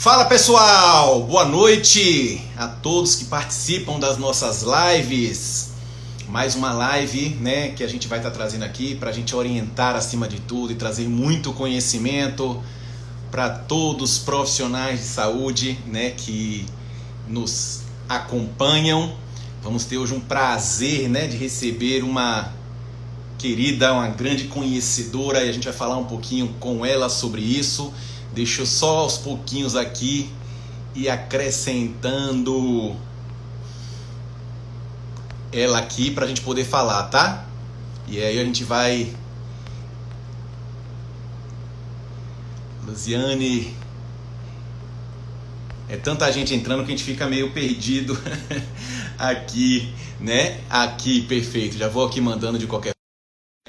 Fala pessoal, boa noite a todos que participam das nossas lives. Mais uma live, né, que a gente vai estar trazendo aqui para a gente orientar acima de tudo e trazer muito conhecimento para todos os profissionais de saúde, né, que nos acompanham. Vamos ter hoje um prazer, né, de receber uma querida, uma grande conhecedora, e a gente vai falar um pouquinho com ela sobre isso. Deixa eu só aos pouquinhos aqui e acrescentando ela aqui para a gente poder falar, tá? E aí a gente vai... Luziane... É tanta gente entrando que a gente fica meio perdido aqui, né? Aqui, perfeito. Já vou aqui mandando de qualquer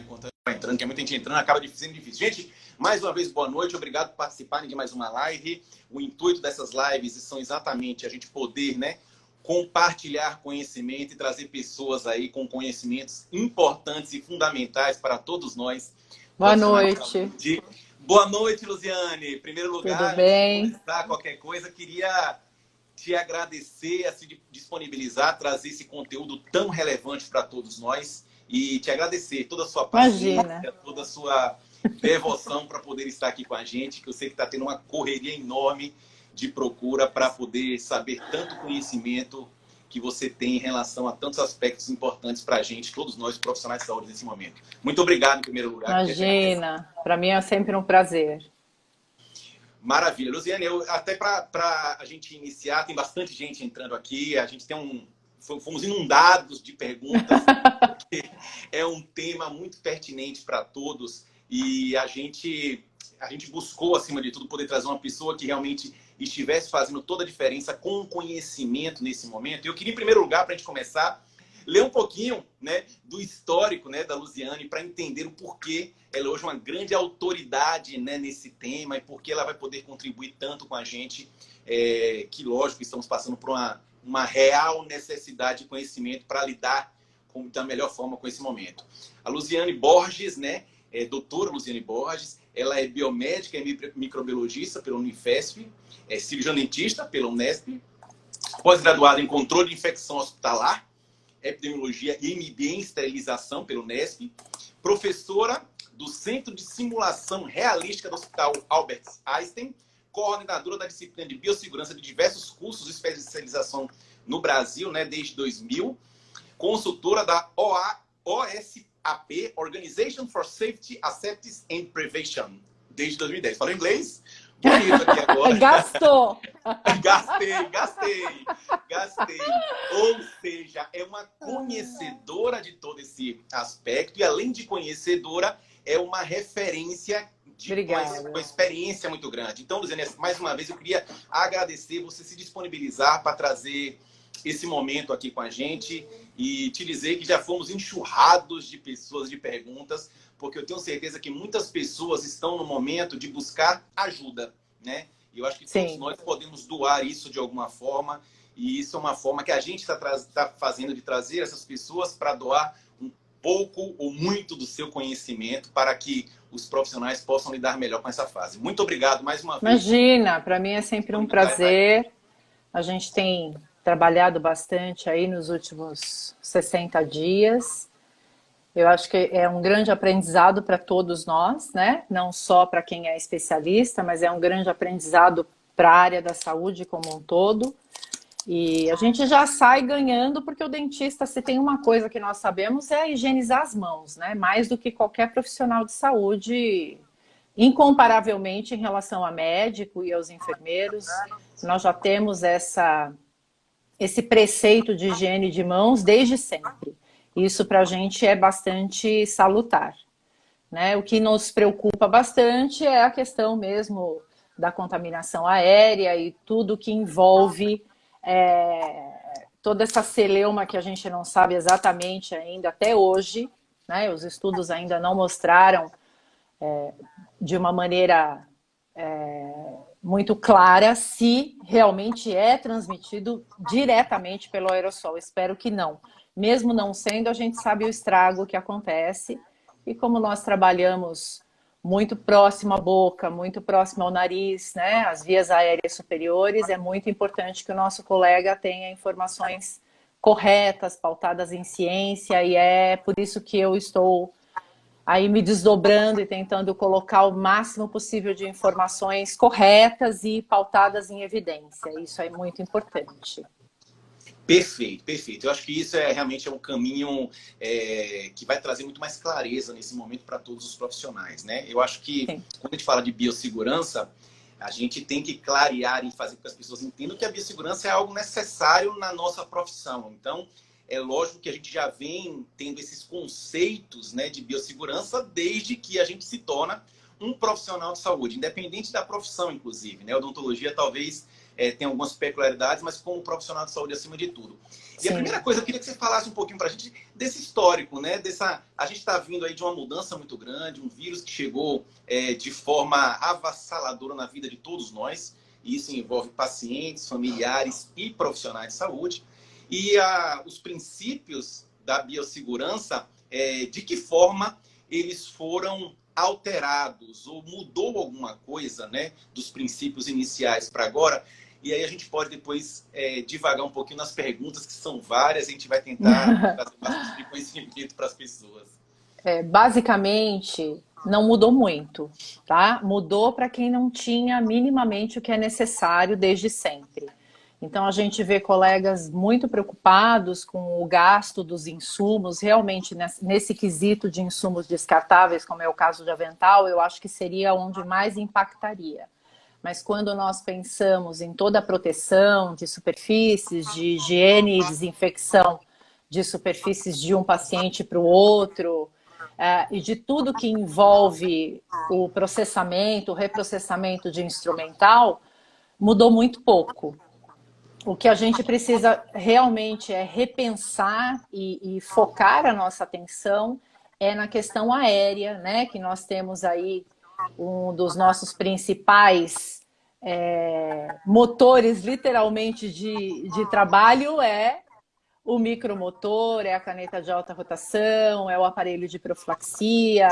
forma. Entrando, que é muita gente entrando, acaba sendo difícil. Gente, mais uma vez, boa noite. Obrigado por participarem de mais uma live. O intuito dessas lives são exatamente a gente poder, né, compartilhar conhecimento e trazer pessoas aí com conhecimentos importantes e fundamentais para todos nós. Boa noite. Boa noite, Luziane. Em primeiro lugar, tudo bem? Antes de começar qualquer coisa, queria te agradecer a se disponibilizar, trazer esse conteúdo tão relevante para todos nós e te agradecer toda a sua paciência, toda a sua devoção para poder estar aqui com a gente, que eu sei que está tendo uma correria enorme de procura para poder saber tanto conhecimento que você tem em relação a tantos aspectos importantes para a gente, todos nós profissionais de saúde nesse momento. Muito obrigado, em primeiro lugar. Imagina, para mim é sempre um prazer. Maravilha. Luziane, até para a gente iniciar, tem bastante gente entrando aqui, a gente tem fomos inundados de perguntas, porque é um tema muito pertinente para todos e a gente buscou, acima de tudo, poder trazer uma pessoa que realmente estivesse fazendo toda a diferença com conhecimento nesse momento. Eu queria, em primeiro lugar, para a gente começar, ler um pouquinho, né, do histórico, né, da Luziane, para entender o porquê ela é hoje uma grande autoridade, né, nesse tema e porque ela vai poder contribuir tanto com a gente, que, lógico, estamos passando por uma real necessidade de conhecimento para lidar da melhor forma com esse momento. A Luziane Borges, né, doutora Luziane Borges, ela é biomédica e microbiologista pela Unifesp, é cirurgiã dentista pela Unesp, pós-graduada em controle de infecção hospitalar, epidemiologia e MBA em esterilização pela Unesp, professora do Centro de Simulação Realística do Hospital Albert Einstein, coordenadora da disciplina de biossegurança de diversos cursos de especialização no Brasil, né, desde 2000, consultora da OSAP, Organization for Safety, Acceptance and Prevention, desde 2010. Falei inglês? Bonito aqui agora. Gastou! Gastei. Ou seja, é uma conhecedora de todo esse aspecto e, além de conhecedora, é uma referência com uma experiência muito grande. Então, Luziane, mais uma vez eu queria agradecer você se disponibilizar para trazer esse momento aqui com a gente e te dizer que já fomos enxurrados de pessoas, de perguntas, porque eu tenho certeza que muitas pessoas estão no momento de buscar ajuda, né? E eu acho que todos nós podemos doar isso de alguma forma, e isso é uma forma que a gente está fazendo de trazer essas pessoas para doar um pouco ou muito do seu conhecimento para que os profissionais possam lidar melhor com essa fase. Muito obrigado mais uma vez. Imagina, para mim é sempre um prazer. A gente tem trabalhado bastante aí nos últimos 60 dias. Eu acho que é um grande aprendizado para todos nós, né? Não só para quem é especialista, mas é um grande aprendizado para a área da saúde como um todo. E a gente já sai ganhando, porque o dentista, se tem uma coisa que nós sabemos, é higienizar as mãos, né? Mais do que qualquer profissional de saúde, incomparavelmente em relação a médico e aos enfermeiros. Nós já temos esse preceito de higiene de mãos desde sempre. Isso para a gente é bastante salutar, né? O que nos preocupa bastante é a questão mesmo da contaminação aérea e tudo que envolve toda essa celeuma que a gente não sabe exatamente ainda até hoje, né? Os estudos ainda não mostraram de uma maneira muito clara se realmente é transmitido diretamente pelo aerossol. Espero que não. Mesmo não sendo, a gente sabe o estrago que acontece. E como nós trabalhamos muito próximo à boca, muito próximo ao nariz, né? As vias aéreas superiores, é muito importante que o nosso colega tenha informações corretas, pautadas em ciência, e é por isso que eu estou aí me desdobrando e tentando colocar o máximo possível de informações corretas e pautadas em evidência. Isso é muito importante. Perfeito, perfeito. Eu acho que isso realmente é um caminho que vai trazer muito mais clareza nesse momento para todos os profissionais, né? Eu acho que Sim. quando a gente fala de biossegurança, a gente tem que clarear e fazer com que as pessoas entendam que a biossegurança é algo necessário na nossa profissão. Então, é lógico que a gente já vem tendo esses conceitos, né, de biossegurança desde que a gente se torna um profissional de saúde, independente da profissão, inclusive, né? A odontologia talvez tem algumas peculiaridades, mas como profissional de saúde acima de tudo. E a Sim. primeira coisa, eu queria que você falasse um pouquinho para a gente desse histórico, né? A gente está vindo aí de uma mudança muito grande, um vírus que chegou de forma avassaladora na vida de todos nós, e isso envolve pacientes, familiares e profissionais de saúde. E os princípios da biossegurança, de que forma eles foram alterados ou mudou alguma coisa, né, dos princípios iniciais para agora. E aí a gente pode depois divagar um pouquinho nas perguntas, que são várias, e a gente vai tentar trazer bastante conhecimento para as pessoas. Basicamente, não mudou muito, tá? Mudou para quem não tinha minimamente o que é necessário desde sempre. Então, a gente vê colegas muito preocupados com o gasto dos insumos, realmente nesse quesito de insumos descartáveis, como é o caso de avental, eu acho que seria onde mais impactaria. Mas quando nós pensamos em toda a proteção de superfícies, de higiene e desinfecção de superfícies de um paciente para o outro, e de tudo que envolve o processamento, o reprocessamento de instrumental, mudou muito pouco. O que a gente precisa realmente é repensar e focar a nossa atenção na questão aérea, né? Que nós temos aí um dos nossos principais motores, literalmente, de trabalho o micromotor, a caneta de alta rotação, o aparelho de profilaxia,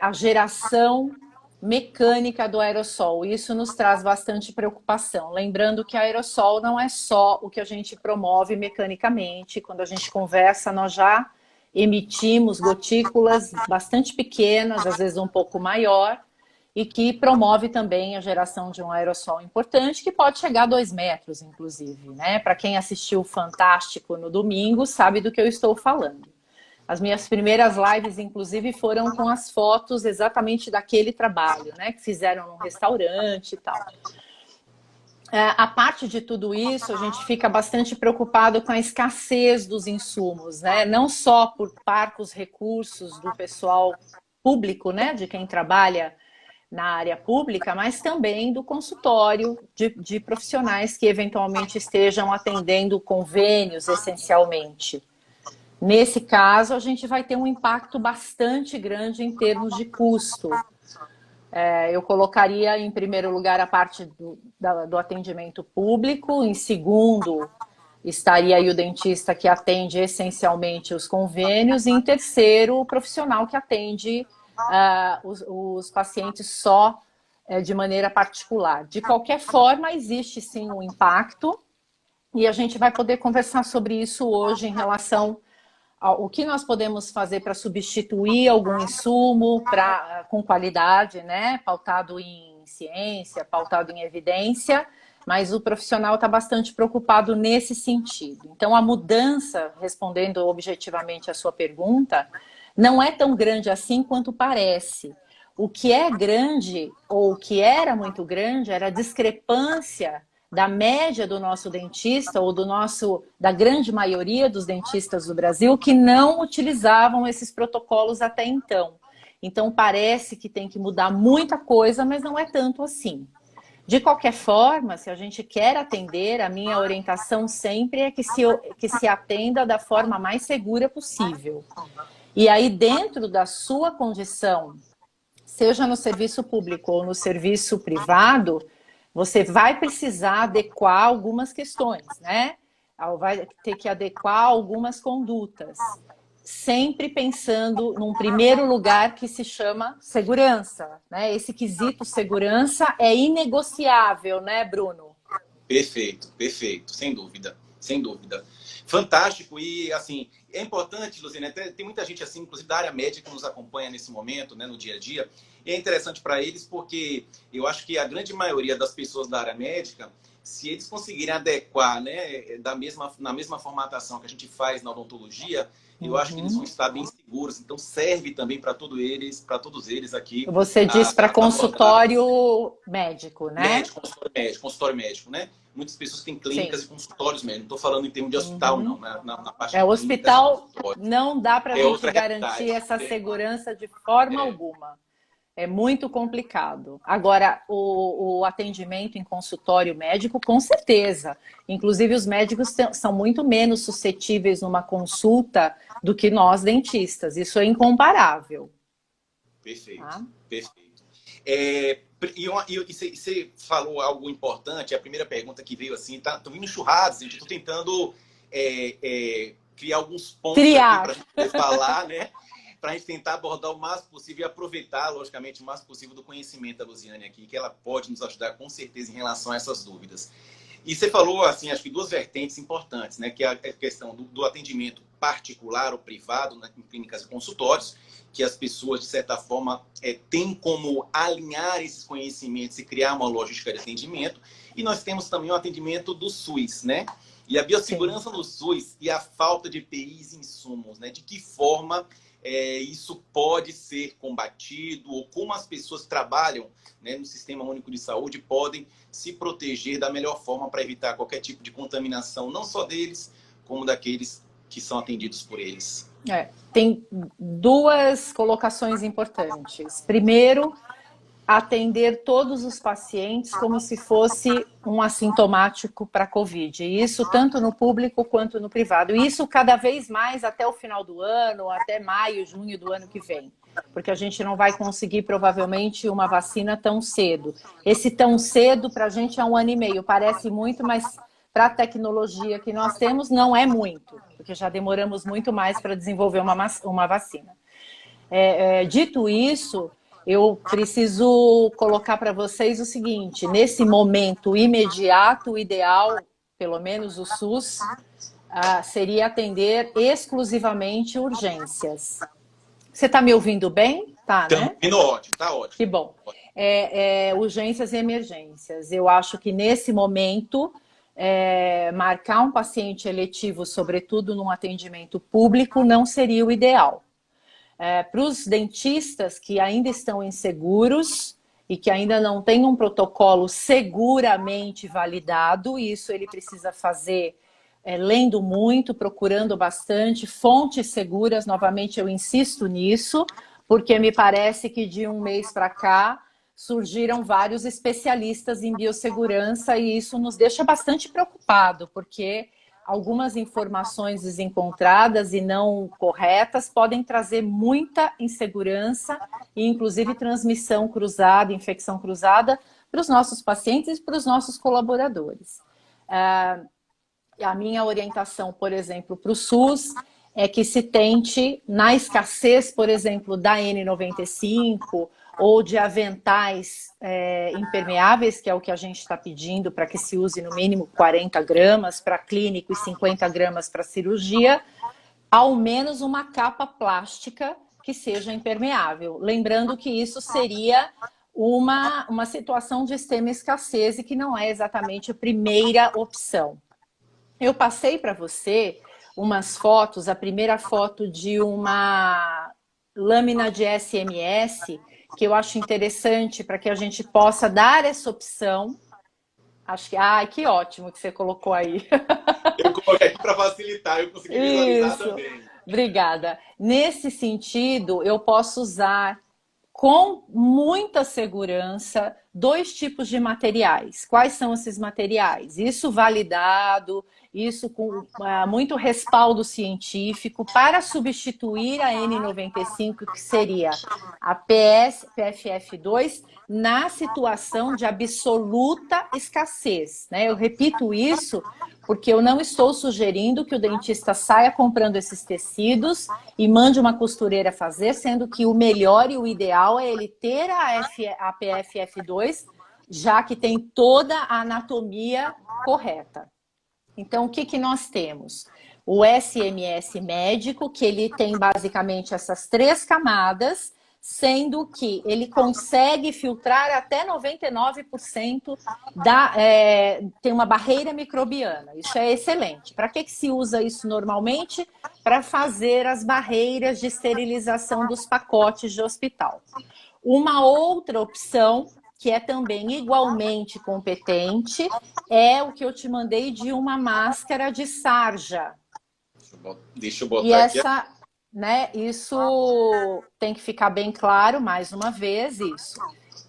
a geração mecânica do aerossol. Isso nos traz bastante preocupação. Lembrando que aerossol não é só o que a gente promove mecanicamente. Quando a gente conversa, nós já emitimos gotículas bastante pequenas, às vezes um pouco maior, e que promove também a geração de um aerossol importante, que pode chegar a 2 metros, inclusive, né? Para quem assistiu o Fantástico no domingo, sabe do que eu estou falando. As minhas primeiras lives, inclusive, foram com as fotos exatamente daquele trabalho, né? Que fizeram num restaurante e tal. A parte de tudo isso, a gente fica bastante preocupado com a escassez dos insumos, né? Não só por parcos recursos do pessoal público, né? De quem trabalha na área pública, mas também do consultório de profissionais que eventualmente estejam atendendo convênios, essencialmente. Nesse caso, a gente vai ter um impacto bastante grande em termos de custo. Eu colocaria em primeiro lugar a parte do atendimento público, em segundo estaria aí o dentista que atende essencialmente os convênios, e em terceiro o profissional que atende os pacientes só de maneira particular. De qualquer forma, existe sim um impacto, e a gente vai poder conversar sobre isso hoje em relação ao que nós podemos fazer para substituir algum insumo com qualidade, né? Pautado em ciência, pautado em evidência, mas o profissional está bastante preocupado nesse sentido. Então, a mudança, respondendo objetivamente a sua pergunta, não é tão grande assim quanto parece. O que é grande, ou o que era muito grande, era a discrepância da média do nosso dentista, ou da grande maioria dos dentistas do Brasil, que não utilizavam esses protocolos até então. Então, parece que tem que mudar muita coisa, mas não é tanto assim. De qualquer forma, se a gente quer atender, a minha orientação sempre é que se atenda da forma mais segura possível. E aí, dentro da sua condição, seja no serviço público ou no serviço privado, você vai precisar adequar algumas questões, né? Vai ter que adequar algumas condutas. sempre pensando num primeiro lugar que se chama segurança, né? Esse quesito segurança é inegociável, né, Bruno? Perfeito, perfeito, sem dúvida, sem dúvida. Fantástico e, assim, é importante, Luciana, tem muita gente, assim, inclusive da área médica que nos acompanha nesse momento, né, no dia a dia, e é interessante para eles porque eu acho que a grande maioria das pessoas da área médica, se eles conseguirem adequar, né, na mesma formatação que a gente faz na odontologia, eu acho que eles vão estar bem seguros. Então, serve também para todos eles aqui, Você diz para abordar consultório médico, né? consultório médico, né? Muitas pessoas têm clínicas Sim. e consultórios médicos. Não estou falando em termos de hospital, não. Na parte É, de o clínicas e hospital consultórios. não dá para a É gente outra garantir realidade. essa segurança de forma alguma. É muito complicado. Agora, o atendimento em consultório médico, com certeza. Inclusive, os médicos são muito menos suscetíveis numa consulta do que nós, dentistas. Isso é incomparável. Perfeito, Tá? perfeito. E você falou algo importante, a primeira pergunta que veio assim, tô vindo churrados, gente, estou tentando criar alguns pontos aqui para a Triar. gente poder falar, né? Para a gente tentar abordar o máximo possível e aproveitar, logicamente, o máximo possível do conhecimento da Luciane aqui, que ela pode nos ajudar com certeza em relação a essas dúvidas. E você falou, assim, acho que duas vertentes importantes, né? Que é a questão do atendimento particular ou privado, né, em clínicas e consultórios, que as pessoas, de certa forma, têm como alinhar esses conhecimentos e criar uma logística de atendimento. E nós temos também o atendimento do SUS, né? E a Sim. biossegurança no SUS e a falta de EPIs e insumos, né? De que forma isso pode ser combatido ou como as pessoas que trabalham, né, no Sistema Único de Saúde podem se proteger da melhor forma para evitar qualquer tipo de contaminação, não só deles, como daqueles que são atendidos por eles. Tem duas colocações importantes. Primeiro, atender todos os pacientes como se fosse um assintomático para a Covid. Isso tanto no público quanto no privado. E isso cada vez mais até o final do ano, até maio, junho do ano que vem. Porque a gente não vai conseguir, provavelmente, uma vacina tão cedo. Esse tão cedo, para a gente, é 1 ano e meio. Parece muito, mas para a tecnologia que nós temos, não é muito. Porque já demoramos muito mais para desenvolver uma vacina. Dito isso, eu preciso colocar para vocês o seguinte: nesse momento imediato, o ideal, pelo menos o SUS, seria atender exclusivamente urgências. Você está me ouvindo bem? Tá, Estamos né? indo ótimo, tá ótimo. Que bom. Urgências e emergências. Eu acho que nesse momento, marcar um paciente eletivo, sobretudo num atendimento público, não seria o ideal. Para os dentistas que ainda estão inseguros e que ainda não têm um protocolo seguramente validado, isso ele precisa fazer lendo muito, procurando bastante, fontes seguras, novamente eu insisto nisso, porque me parece que de um mês para cá surgiram vários especialistas em biossegurança e isso nos deixa bastante preocupado, porque algumas informações desencontradas e não corretas podem trazer muita insegurança e, inclusive, transmissão cruzada, infecção cruzada para os nossos pacientes e para os nossos colaboradores. A minha orientação, por exemplo, para o SUS é que se tente, na escassez, por exemplo, da N95 ou de aventais impermeáveis, que é o que a gente está pedindo para que se use no mínimo 40 gramas para clínico e 50 gramas para cirurgia, ao menos uma capa plástica que seja impermeável. Lembrando que isso seria uma situação de extrema escassez e que não é exatamente a primeira opção. Eu passei para você umas fotos, a primeira foto de uma lâmina de SMS, que eu acho interessante para que a gente possa dar essa opção. Acho que, que ótimo que você colocou aí. Eu coloquei aqui para facilitar, eu consegui visualizar Isso, também. obrigada. Nesse sentido, eu posso usar com muita segurança 2 tipos de materiais. Quais são esses materiais? Isso validado, isso com muito respaldo científico para substituir a N95, que seria a PFF2, na situação de absoluta escassez, né? Eu repito isso porque eu não estou sugerindo que o dentista saia comprando esses tecidos e mande uma costureira fazer, sendo que o melhor e o ideal é ele ter a PFF2, já que tem toda a anatomia correta. Então, o que nós temos? O SMS médico, que ele tem basicamente essas 3 camadas, sendo que ele consegue filtrar até 99% tem uma barreira microbiana. Isso é excelente. Para que se usa isso normalmente? Para fazer as barreiras de esterilização dos pacotes de hospital. Uma outra opção, que é também igualmente competente, é o que eu te mandei de uma máscara de sarja. Deixa eu botar e aqui. essa, né, isso tem que ficar bem claro, mais uma vez, isso,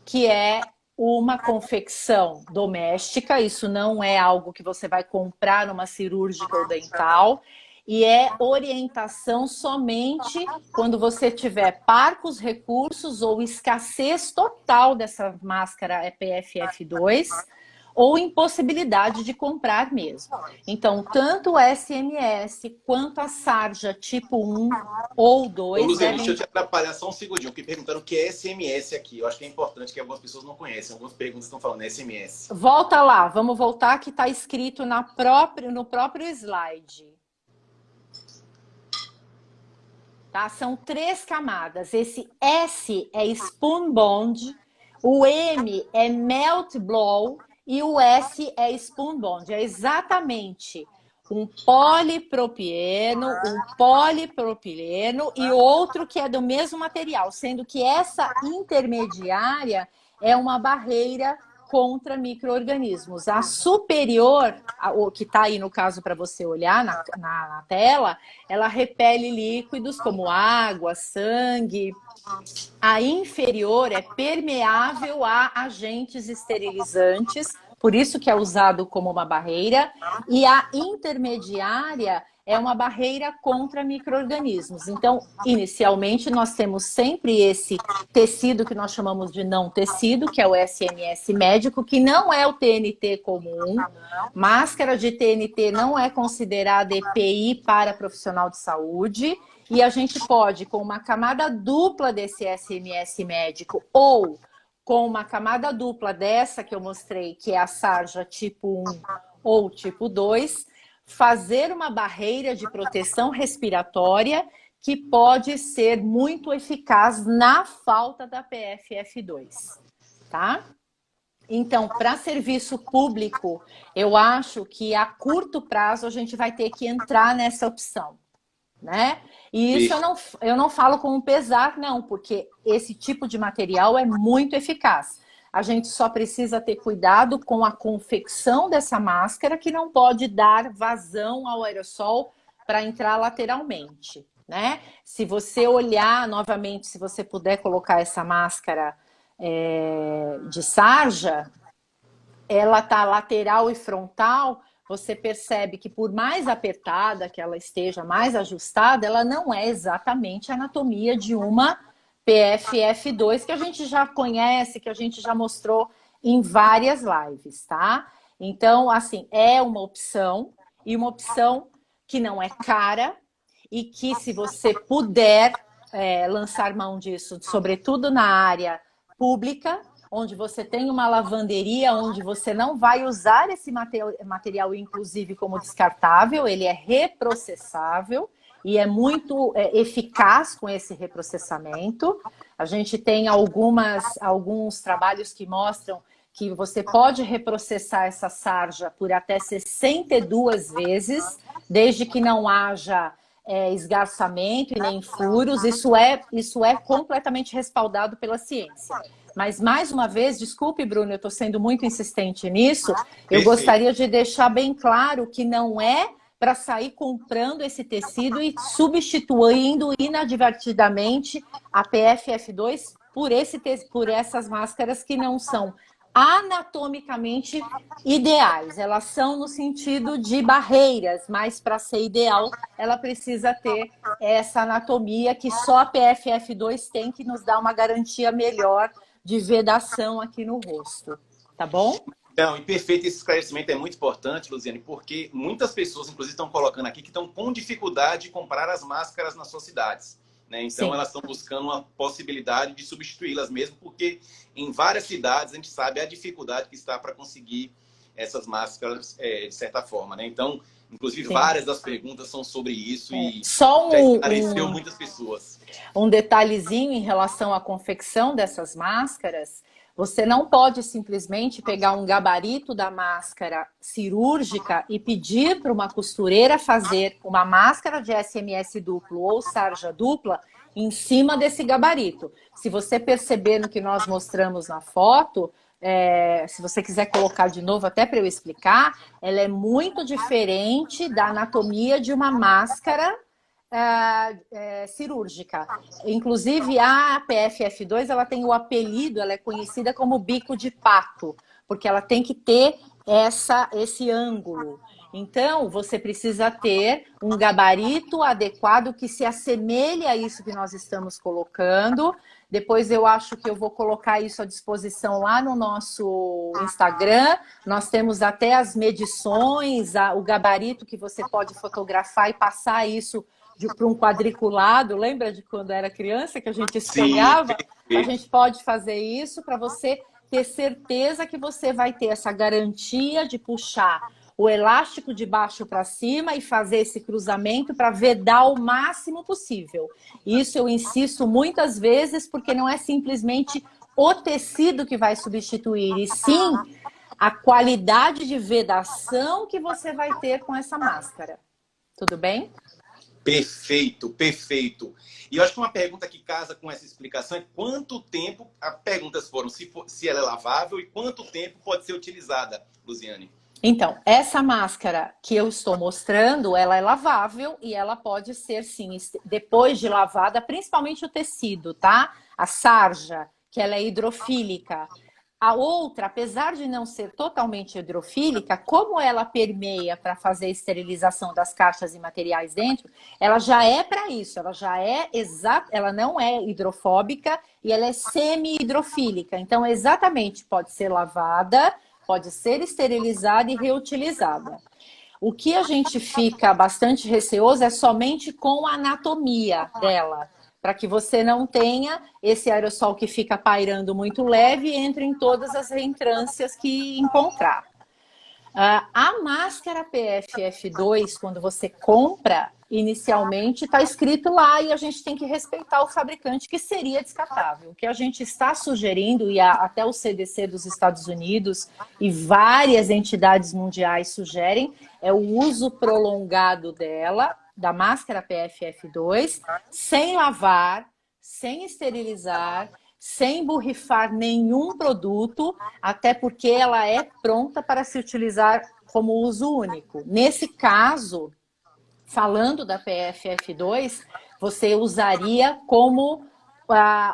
que é uma confecção doméstica, isso não é algo que você vai comprar numa cirúrgica ou dental, e é orientação somente quando você tiver parcos recursos ou escassez total dessa máscara PFF2 ou impossibilidade de comprar mesmo. Então, tanto o SMS quanto a sarja tipo 1 ou 2 Luziane, devem... deixa eu te atrapalhar só um segundinho, porque perguntaram o que é SMS aqui. Eu acho que é importante, que algumas pessoas não conhecem. Algumas perguntas estão falando SMS. Volta lá, vamos voltar que está escrito no próprio slide. Tá? São 3 camadas. Esse S é Spoon Bond, o M é Melt Blow e o S é Spoon Bond. É exatamente um polipropileno e outro que é do mesmo material, sendo que essa intermediária é uma barreira contra micro-organismos. A superior, o que está aí no caso para você olhar na tela, ela repele líquidos como água, sangue. A inferior é permeável a agentes esterilizantes, por isso que é usado como uma barreira, e a intermediária é uma barreira contra micro-organismos. Então, inicialmente, nós temos sempre esse tecido que nós chamamos de não tecido, que é o SMS médico, que não é o TNT comum. Máscara de TNT não é considerada EPI para profissional de saúde. E a gente pode, com uma camada dupla desse SMS médico ou com uma camada dupla dessa que eu mostrei, que é a sarja tipo 1 ou tipo 2, fazer uma barreira de proteção respiratória que pode ser muito eficaz na falta da PFF2, tá? Então, para serviço público, eu acho que a curto prazo a gente vai ter que entrar nessa opção, né? E isso eu não falo com pesar, não, porque esse tipo de material é muito eficaz. A gente só precisa ter cuidado com a confecção dessa máscara, que não pode dar vazão ao aerossol para entrar lateralmente, né? Se você olhar novamente, se você puder colocar essa máscara de sarja, ela tá lateral e frontal, você percebe que por mais apertada que ela esteja, mais ajustada, ela não é exatamente a anatomia de uma PFF2 que a gente já conhece, que a gente já mostrou em várias lives, tá? Então, assim, é uma opção, e uma opção que não é cara, e que se você puder lançar mão disso, sobretudo na área pública, onde você tem uma lavanderia, onde você não vai usar esse material, inclusive, como descartável, ele é reprocessável e é muito eficaz com esse reprocessamento. A gente tem alguns trabalhos que mostram que você pode reprocessar essa sarja por até 62 vezes, desde que não haja esgarçamento e nem furos. Isso é completamente respaldado pela ciência. Mas, mais uma vez, desculpe, Bruno, eu estou sendo muito insistente nisso, eu gostaria de deixar bem claro que não é para sair comprando esse tecido e substituindo inadvertidamente a PFF2 por essas máscaras que não são anatomicamente ideais. Elas são no sentido de barreiras, mas para ser ideal, ela precisa ter essa anatomia que só a PFF2 tem, que nos dá uma garantia melhor de vedação aqui no rosto, tá bom? Não, e perfeito, esse esclarecimento é muito importante, Luziane, porque muitas pessoas, inclusive, estão colocando aqui que estão com dificuldade de comprar as máscaras nas suas cidades. Né? Então, Sim, elas estão buscando uma possibilidade de substituí-las mesmo, porque em várias cidades a gente sabe a dificuldade que está para conseguir essas máscaras, de certa forma. Né? Então, inclusive, sim. várias das perguntas são sobre isso e Só já esclareceu muitas pessoas. um detalhezinho em relação à confecção dessas máscaras. Você não pode simplesmente pegar um gabarito da máscara cirúrgica e pedir para uma costureira fazer uma máscara de SMS duplo ou sarja dupla em cima desse gabarito. Se você perceber no que nós mostramos na foto, se você quiser colocar de novo, até para eu explicar, ela é muito diferente da anatomia de uma máscara cirúrgica. Inclusive, a PFF2 ela tem o apelido, ela é conhecida como bico de pato, porque ela tem que ter esse ângulo. Então, você precisa ter um gabarito adequado que se assemelhe a isso que nós estamos colocando. Depois eu acho que eu vou colocar isso à disposição lá no nosso Instagram. Nós temos até as medições, o gabarito que você pode fotografar e passar isso para um quadriculado. Lembra de quando era criança que a gente Sim, esfregava? A perfeito. gente pode fazer isso para você ter certeza que você vai ter essa garantia de puxar o elástico de baixo para cima e fazer esse cruzamento para vedar o máximo possível. Isso eu insisto muitas vezes porque não é simplesmente o tecido que vai substituir, e sim a qualidade de vedação que você vai ter com essa máscara. Tudo bem? Perfeito, perfeito. E eu acho que uma pergunta que casa com essa explicação é quanto tempo, as perguntas foram se ela é lavável e quanto tempo pode ser utilizada, Luziane. Então, essa máscara que eu estou mostrando, ela é lavável e ela pode ser, sim, depois de lavada, principalmente o tecido, tá? A sarja, que ela é hidrofílica. A outra, apesar de não ser totalmente hidrofílica, como ela permeia para fazer a esterilização das caixas e materiais dentro, ela já é para isso, ela já é exata, ela não é hidrofóbica e ela é semi-hidrofílica. Então, exatamente, pode ser lavada, pode ser esterilizada e reutilizada. O que a gente fica bastante receoso é somente com a anatomia dela, para que você não tenha esse aerossol que fica pairando muito leve e entre em todas as reentrâncias que encontrar. A máscara PFF2, quando você compra, inicialmente está escrito lá e a gente tem que respeitar o fabricante, que seria descartável. O que a gente está sugerindo, e até o CDC dos Estados Unidos e várias entidades mundiais sugerem, é o uso prolongado dela, da máscara PFF2, sem lavar, sem esterilizar, sem borrifar nenhum produto, até porque ela é pronta para se utilizar como uso único. Nesse caso, falando da PFF2, você usaria como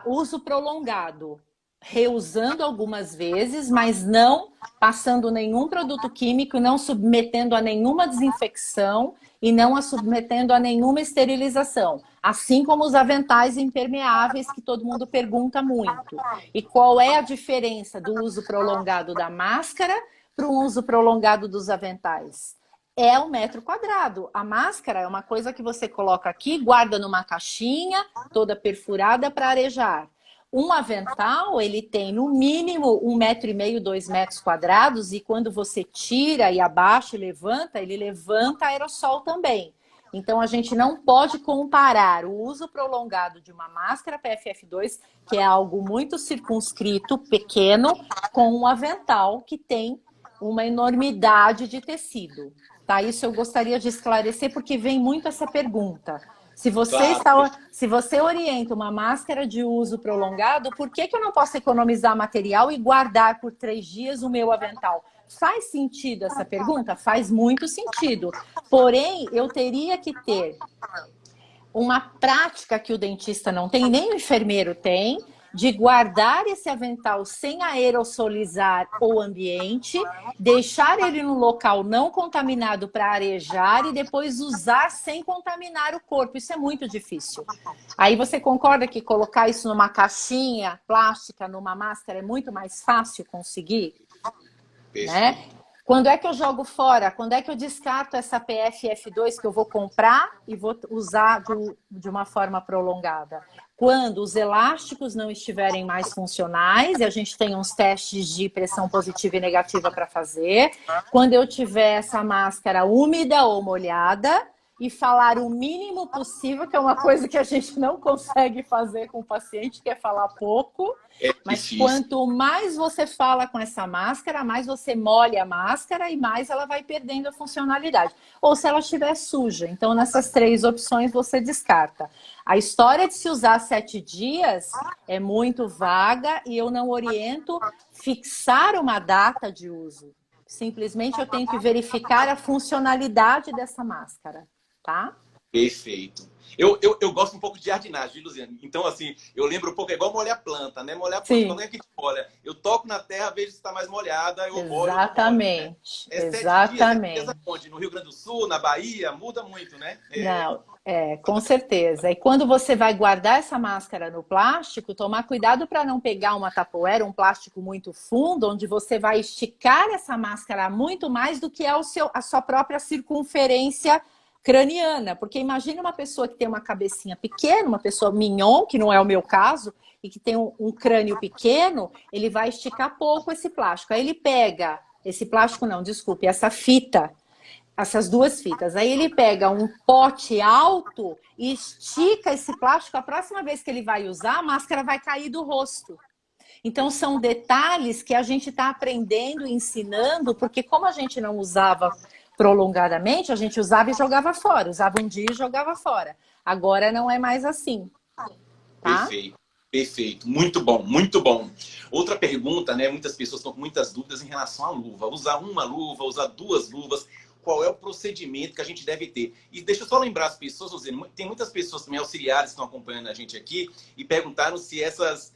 uso prolongado, reusando algumas vezes, mas não passando nenhum produto químico, não submetendo a nenhuma desinfecção e não a submetendo a nenhuma esterilização. Assim como os aventais impermeáveis, que todo mundo pergunta muito. E qual é a diferença do uso prolongado da máscara para o uso prolongado dos aventais? É o metro quadrado. A máscara é uma coisa que você coloca aqui, guarda numa caixinha, toda perfurada para arejar. Um avental, ele tem no mínimo 1,5 m, 2 metros quadrados, e quando você tira e abaixa e levanta, ele levanta aerossol também. Então, a gente não pode comparar o uso prolongado de uma máscara PFF2, que é algo muito circunscrito, pequeno, com um avental que tem uma enormidade de tecido. Tá? Isso eu gostaria de esclarecer, porque vem muito essa pergunta. Claro. Se você orienta uma máscara de uso prolongado, por que eu não posso economizar material e guardar por 3 dias o meu avental? Faz sentido essa pergunta? Faz muito sentido. Porém, eu teria que ter uma prática que o dentista não tem, nem o enfermeiro tem, de guardar esse avental sem aerossolizar o ambiente, deixar ele no local não contaminado para arejar e depois usar sem contaminar o corpo. Isso é muito difícil. Aí você concorda que colocar isso numa caixinha plástica, numa máscara, é muito mais fácil conseguir? né? Perfeito. Quando é que eu jogo fora? Quando é que eu descarto essa PFF2 que eu vou comprar e vou usar de uma forma prolongada? Quando os elásticos não estiverem mais funcionais, e a gente tem uns testes de pressão positiva e negativa para fazer. Quando eu tiver essa máscara úmida ou molhada, e falar o mínimo possível, que é uma coisa que a gente não consegue fazer com o paciente, que é falar pouco. É Mas difícil. quanto mais você fala com essa máscara, mais você molha a máscara e mais ela vai perdendo a funcionalidade. Ou se ela estiver suja. Então, nessas 3 opções, você descarta. A história de se usar 7 dias é muito vaga e eu não oriento fixar uma data de uso. Simplesmente eu tenho que verificar a funcionalidade dessa máscara, tá? Perfeito. Eu gosto um pouco de jardinagem, viu, Luciane? Então, assim, eu lembro um pouco, é igual molhar planta, né? Molhar planta, quando Sim, é que te molha? Eu toco na terra, vejo se está mais molhada, eu molho ou não molho, né? exatamente, É 7 dias exatamente. aonde? No Rio Grande do Sul, na Bahia, muda muito, né? Não, com certeza. E quando você vai guardar essa máscara no plástico, tomar cuidado para não pegar uma tapoeira, um plástico muito fundo, onde você vai esticar essa máscara muito mais do que é a sua própria circunferência craniana. Porque imagine uma pessoa que tem uma cabecinha pequena, uma pessoa mignon, que não é o meu caso, e que tem um crânio pequeno, ele vai esticar pouco esse plástico. Aí ele pega, esse plástico não, desculpe, essa fita, essas 2 fitas. Aí ele pega um pote alto e estica esse plástico. A próxima vez que ele vai usar, a máscara vai cair do rosto. Então, são detalhes que a gente está aprendendo, ensinando, porque como a gente não usava prolongadamente, a gente usava e jogava fora. Usava um dia e jogava fora. Agora não é mais assim, tá? Perfeito, perfeito. Muito bom, muito bom. Outra pergunta, né? Muitas pessoas estão com muitas dúvidas em relação à luva. Usar uma luva, usar 2 luvas. Qual é o procedimento que a gente deve ter? E deixa eu só lembrar as pessoas, Rosane, tem muitas pessoas também auxiliares que estão acompanhando a gente aqui e perguntaram se essas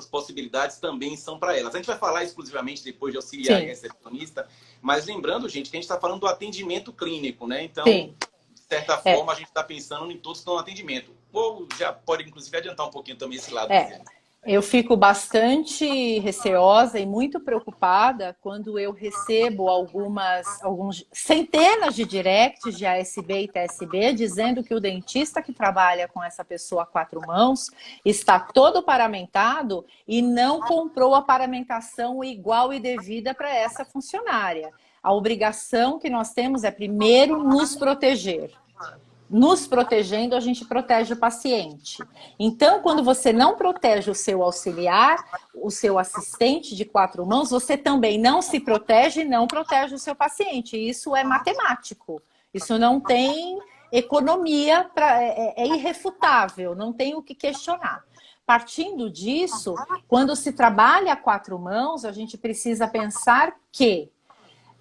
possibilidades também são para elas. A gente vai falar exclusivamente depois de auxiliar e Sim, recepcionista, mas lembrando, gente, que a gente está falando do atendimento clínico, né? Então, sim. de certa É, forma, a gente está pensando em todos que estão no atendimento. Ou já pode, inclusive, adiantar um pouquinho também esse lado, é. Luciane. Eu fico bastante receosa e muito preocupada quando eu recebo alguns centenas de directs de ASB e TSB dizendo que o dentista que trabalha com essa pessoa a 4 mãos está todo paramentado e não comprou a paramentação igual e devida para essa funcionária. A obrigação que nós temos é primeiro nos proteger. Nos protegendo, a gente protege o paciente. Então, quando você não protege o seu auxiliar, o seu assistente de 4 mãos, você também não se protege e não protege o seu paciente. Isso é matemático. Isso não tem economia, é irrefutável, não tem o que questionar. Partindo disso, quando se trabalha a 4 mãos, a gente precisa pensar que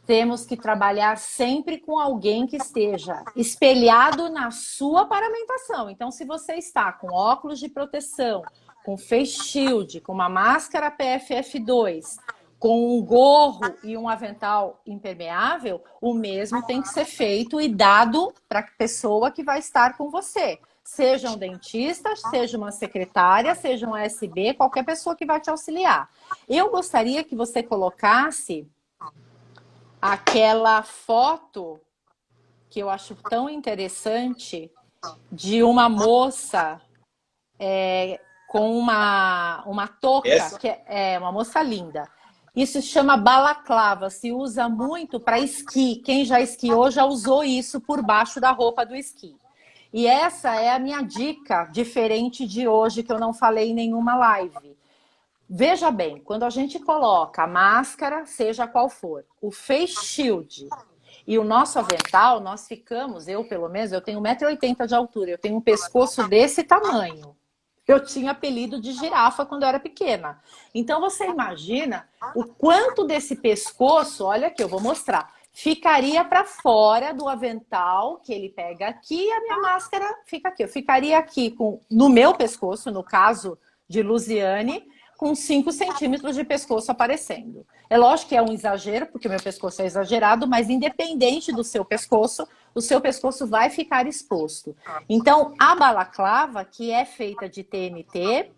temos que trabalhar sempre com alguém que esteja espelhado na sua paramentação. Então, se você está com óculos de proteção, com face shield, com uma máscara PFF2, com um gorro e um avental impermeável, o mesmo tem que ser feito e dado para a pessoa que vai estar com você. Seja um dentista, seja uma secretária, seja um ASB, qualquer pessoa que vai te auxiliar. Eu gostaria que você colocasse aquela foto que eu acho tão interessante de uma moça com uma touca, Essa, que é uma moça linda. Isso se chama balaclava, se usa muito para esqui. Quem já esquiou já usou isso por baixo da roupa do esqui. E essa é a minha dica diferente de hoje, que eu não falei em nenhuma live. Veja bem, quando a gente coloca a máscara, seja qual for, o face shield e o nosso avental, nós ficamos, eu pelo menos, eu tenho 1,80 m de altura, eu tenho um pescoço desse tamanho. Eu tinha apelido de girafa quando eu era pequena. Então você imagina o quanto desse pescoço, olha aqui, eu vou mostrar, ficaria para fora do avental, que ele pega aqui e a minha máscara fica aqui. Eu ficaria aqui no meu pescoço, no caso de Luziane, com 5 centímetros de pescoço aparecendo. É lógico que é um exagero, porque o meu pescoço é exagerado, mas independente do seu pescoço, o seu pescoço vai ficar exposto. Então, a balaclava, que é feita de TNT,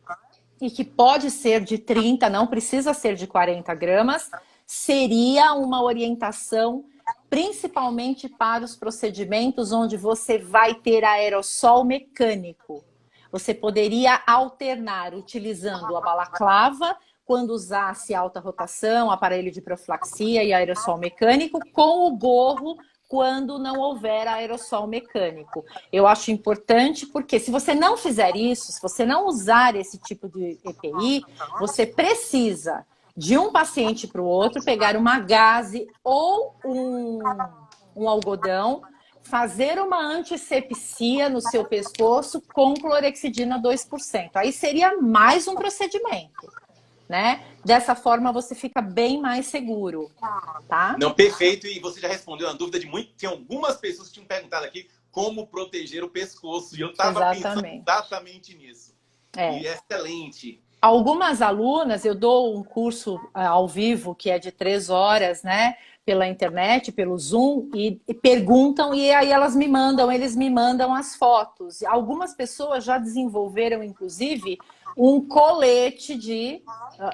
e que pode ser de 30, não precisa ser de 40 gramas, seria uma orientação principalmente para os procedimentos onde você vai ter aerossol mecânico. Você poderia alternar utilizando a balaclava quando usasse alta rotação, aparelho de profilaxia e aerossol mecânico, com o gorro quando não houver aerossol mecânico. Eu acho importante porque se você não fizer isso, se você não usar esse tipo de EPI, você precisa de um paciente para o outro pegar uma gaze ou um algodão, fazer uma antisepsia no seu pescoço com clorexidina 2%. Aí seria mais um procedimento, né? Dessa forma você fica bem mais seguro, tá? Não, perfeito. E você já respondeu a dúvida de muito. Tem algumas pessoas que tinham perguntado aqui como proteger o pescoço. E eu estava pensando exatamente nisso. E é excelente. Algumas alunas, eu dou um curso ao vivo que é de 3 horas, né? Pela internet, pelo Zoom, e perguntam, e aí eles me mandam as fotos. Algumas pessoas já desenvolveram, inclusive, um colete de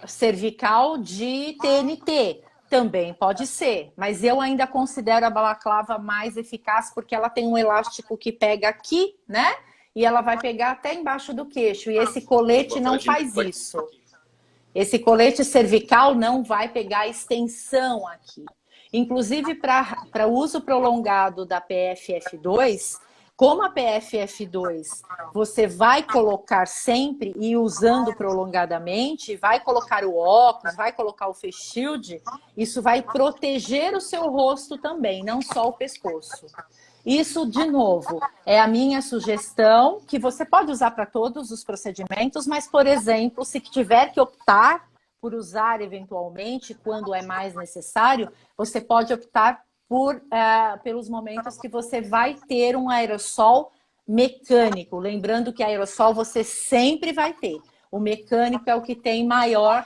cervical de TNT. Também pode ser, mas eu ainda considero a balaclava mais eficaz porque ela tem um elástico que pega aqui, né? E ela vai pegar até embaixo do queixo. E esse colete não faz isso. Esse colete cervical não vai pegar a extensão aqui. Inclusive, para uso prolongado da PFF2, como a PFF2 você vai colocar sempre e usando prolongadamente, vai colocar o óculos, vai colocar o face shield, isso vai proteger o seu rosto também, não só o pescoço. Isso, de novo, é a minha sugestão, que você pode usar para todos os procedimentos, mas, por exemplo, se tiver que optar por usar eventualmente, quando é mais necessário, você pode optar pelos momentos que você vai ter um aerossol mecânico. Lembrando que aerossol você sempre vai ter. O mecânico é o que tem maior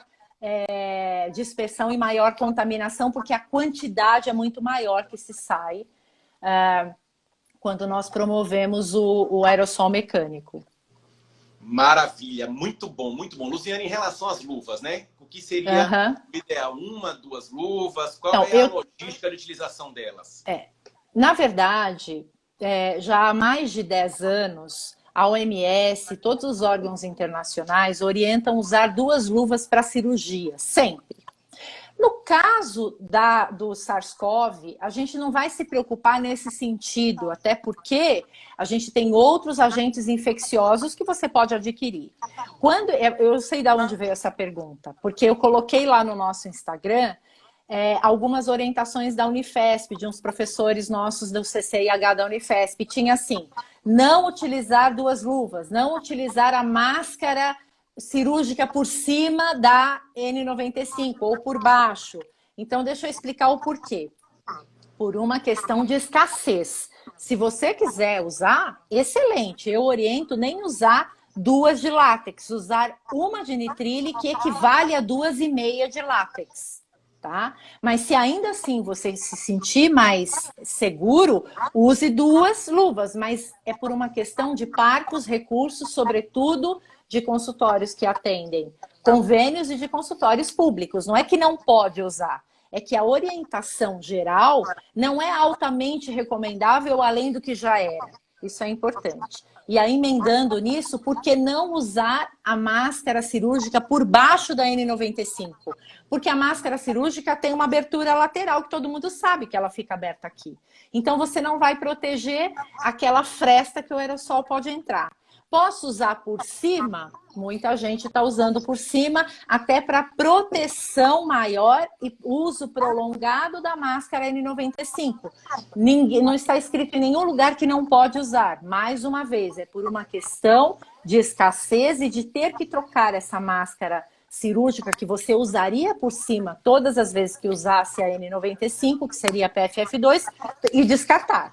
dispersão e maior contaminação, porque a quantidade é muito maior que se sai quando nós promovemos o aerossol mecânico. Maravilha, muito bom, muito bom. Luciane, em relação às luvas, né? O que seria o ideal? 1, 2 luvas? Qual é a logística de utilização delas? Na verdade, já há mais de 10 anos, a OMS, todos os órgãos internacionais orientam usar 2 luvas para cirurgia, sempre. No caso do SARS-CoV, a gente não vai se preocupar nesse sentido, até porque a gente tem outros agentes infecciosos que você pode adquirir. Eu sei de onde veio essa pergunta, porque eu coloquei lá no nosso Instagram algumas orientações da Unifesp, de uns professores nossos do CCIH da Unifesp. Tinha assim, não utilizar 2 luvas, não utilizar a máscara cirúrgica por cima da N95 ou por baixo. Então, deixa eu explicar o porquê. Por uma questão de escassez. Se você quiser usar, excelente. Eu oriento nem usar 2 de látex, usar uma de nitrile que equivale a 2,5 de látex. Tá? Mas se ainda assim você se sentir mais seguro, use 2 luvas, mas é por uma questão de parcos recursos, sobretudo de consultórios que atendem convênios e de consultórios públicos. Não é que não pode usar, é que a orientação geral não é altamente recomendável além do que já era. Isso é importante. E aí, emendando nisso, por que não usar a máscara cirúrgica por baixo da N95? Porque a máscara cirúrgica tem uma abertura lateral, que todo mundo sabe que ela fica aberta aqui. Então, você não vai proteger aquela fresta que o aerossol pode entrar. Posso usar por cima? Muita gente está usando por cima, até para proteção maior e uso prolongado da máscara N95. Não está escrito em nenhum lugar que não pode usar. Mais uma vez, é por uma questão de escassez e de ter que trocar essa máscara cirúrgica que você usaria por cima todas as vezes que usasse a N95, que seria a PFF2, e descartar.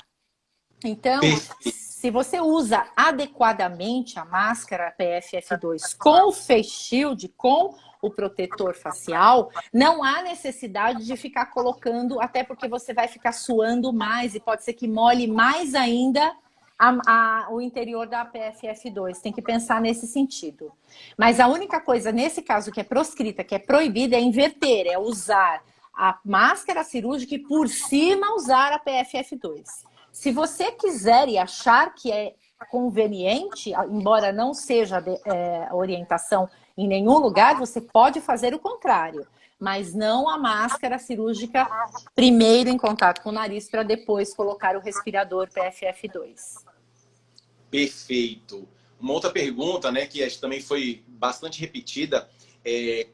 Então, se você usa adequadamente a máscara PFF2 com o face shield, com o protetor facial, não há necessidade de ficar colocando, até porque você vai ficar suando mais e pode ser que molhe mais ainda o interior da PFF2. Tem que pensar nesse sentido. Mas a única coisa, nesse caso, que é proscrita, que é proibida, é inverter, é usar a máscara cirúrgica e por cima usar a PFF2. Se você quiser e achar que é conveniente, embora não seja orientação em nenhum lugar, você pode fazer o contrário, mas não a máscara cirúrgica primeiro em contato com o nariz para depois colocar o respirador PFF2. Perfeito. Uma outra pergunta, né, que também foi bastante repetida, é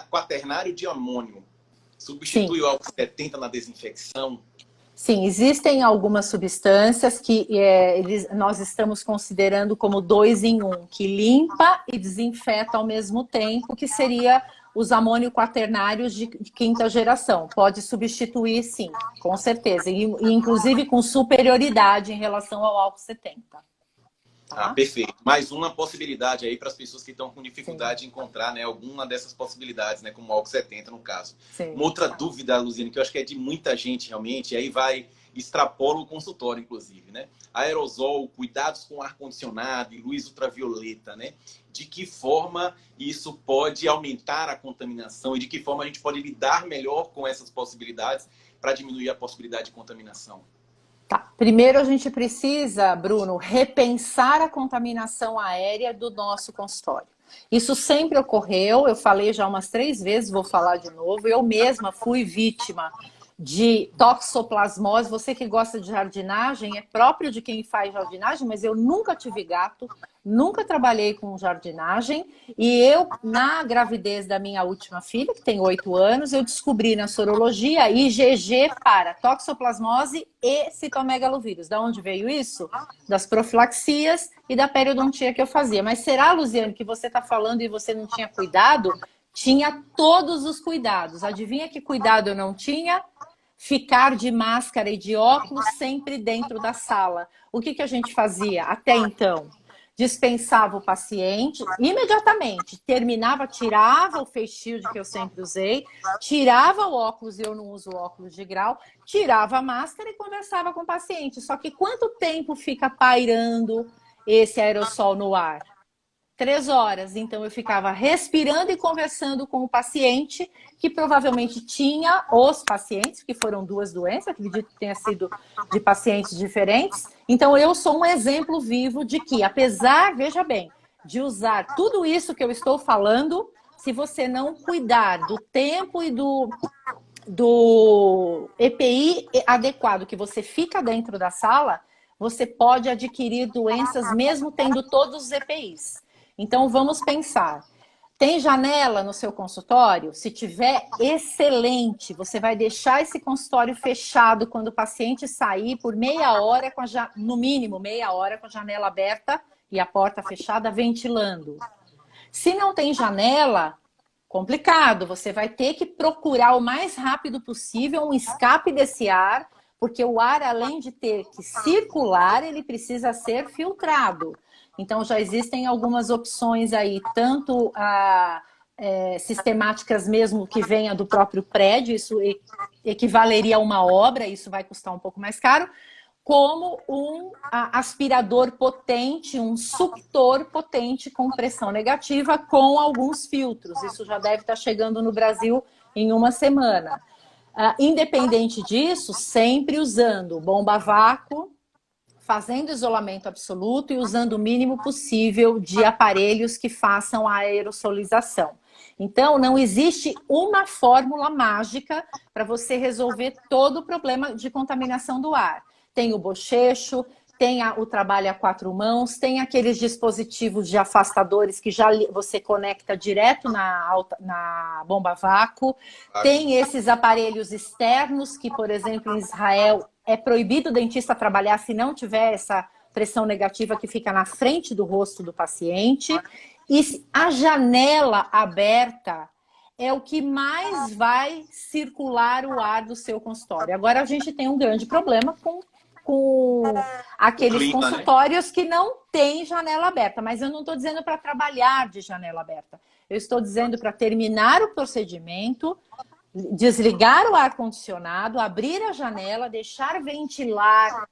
quaternário de amônio. Substitui Sim. o álcool 70 na desinfecção? Sim, existem algumas substâncias que nós estamos considerando como 2 em 1, que limpa e desinfeta ao mesmo tempo, que seria os amônio quaternários de quinta geração. Pode substituir, sim, com certeza, e inclusive com superioridade em relação ao álcool 70. Ah, Tá? perfeito. Mais uma possibilidade aí para as pessoas que estão com dificuldade Sim. de encontrar, né, alguma dessas possibilidades, né, como o álcool 70 no caso. Sim. Uma outra dúvida, Luziane, que eu acho que é de muita gente realmente, e aí vai, extrapola o consultório, inclusive, né? Aerosol, cuidados com ar-condicionado e luz ultravioleta, né? De que forma isso pode aumentar a contaminação e de que forma a gente pode lidar melhor com essas possibilidades para diminuir a possibilidade de contaminação? Tá. Primeiro a gente precisa, Bruno, repensar a contaminação aérea do nosso consultório. Isso sempre ocorreu, eu falei já umas 3 vezes, vou falar de novo. Eu mesma fui vítima de toxoplasmose. Você que gosta de jardinagem, é próprio de quem faz jardinagem, mas eu nunca tive gato, nunca trabalhei com jardinagem. E eu, na gravidez da minha última filha, que tem 8 anos, eu descobri na sorologia IgG para toxoplasmose e citomegalovírus. Da onde veio isso? Das profilaxias e da periodontia que eu fazia. Mas será, Luziane, que você está falando e você não tinha cuidado? Tinha todos os cuidados. Adivinha que cuidado eu não tinha? Ficar de máscara e de óculos sempre dentro da sala. O que a gente fazia até então? Dispensava o paciente imediatamente, terminava, tirava o face shield que eu sempre usei, tirava o óculos, e eu não uso óculos de grau, tirava a máscara e conversava com o paciente. Só que quanto tempo fica pairando esse aerossol no ar? 3 horas. Então, eu ficava respirando e conversando com o paciente, que provavelmente tinha os pacientes, que foram 2 doenças, acredito que tenha sido de pacientes diferentes. Então, eu sou um exemplo vivo de que, apesar, veja bem, de usar tudo isso que eu estou falando, se você não cuidar do tempo e do EPI adequado que você fica dentro da sala, você pode adquirir doenças mesmo tendo todos os EPIs. Então, vamos pensar. Tem janela no seu consultório? Se tiver, excelente. Você vai deixar esse consultório fechado quando o paciente sair por meia hora, no mínimo meia hora, com a janela aberta e a porta fechada, ventilando. Se não tem janela, complicado. Você vai ter que procurar o mais rápido possível um escape desse ar, porque o ar, além de ter que circular, ele precisa ser filtrado. Então, já existem algumas opções aí, tanto sistemáticas mesmo que venha do próprio prédio, isso equivaleria a uma obra, isso vai custar um pouco mais caro, como um aspirador potente, um suctor potente com pressão negativa, com alguns filtros. Isso já deve estar chegando no Brasil em uma semana. Independente disso, sempre usando bomba a vácuo, fazendo isolamento absoluto e usando o mínimo possível de aparelhos que façam a aerosolização. Então, não existe uma fórmula mágica para você resolver todo o problema de contaminação do ar. Tem o bochecho, tem o trabalho a 4 mãos, tem aqueles dispositivos de afastadores que já você conecta direto na bomba a vácuo, tem esses aparelhos externos que, por exemplo, em Israel, é proibido o dentista trabalhar se não tiver essa pressão negativa que fica na frente do rosto do paciente. E a janela aberta é o que mais vai circular o ar do seu consultório. Agora, a gente tem um grande problema com aqueles clima, consultórios, né? que não tem janela aberta. Mas eu não estou dizendo para trabalhar de janela aberta. Eu estou dizendo para terminar o procedimento, desligar o ar-condicionado, abrir a janela, deixar ventilar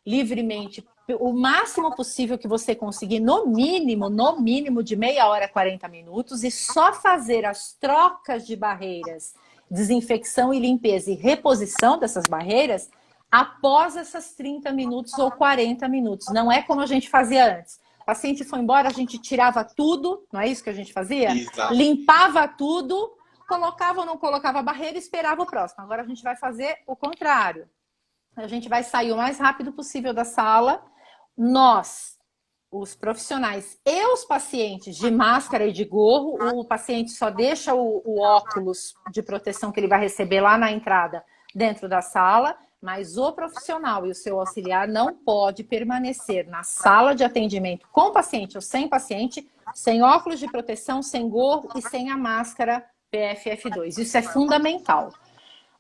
livremente o máximo possível que você conseguir, no mínimo de meia hora a 40 minutos, e só fazer as trocas de barreiras desinfecção e limpeza e reposição dessas barreiras após essas 30 minutos ou 40 minutos. Não é como a gente fazia antes. O paciente foi embora, a gente tirava tudo, não é isso que a gente fazia? Exato. Limpava tudo, colocava ou não colocava a barreira e esperava o próximo. Agora a gente vai fazer o contrário. A gente vai sair o mais rápido possível da sala. Nós, os profissionais e os pacientes de máscara e de gorro, o paciente só deixa o óculos de proteção que ele vai receber lá na entrada dentro da sala, mas o profissional e o seu auxiliar não pode permanecer na sala de atendimento com paciente ou sem paciente, sem óculos de proteção, sem gorro e sem a máscara PFF2. Isso é fundamental.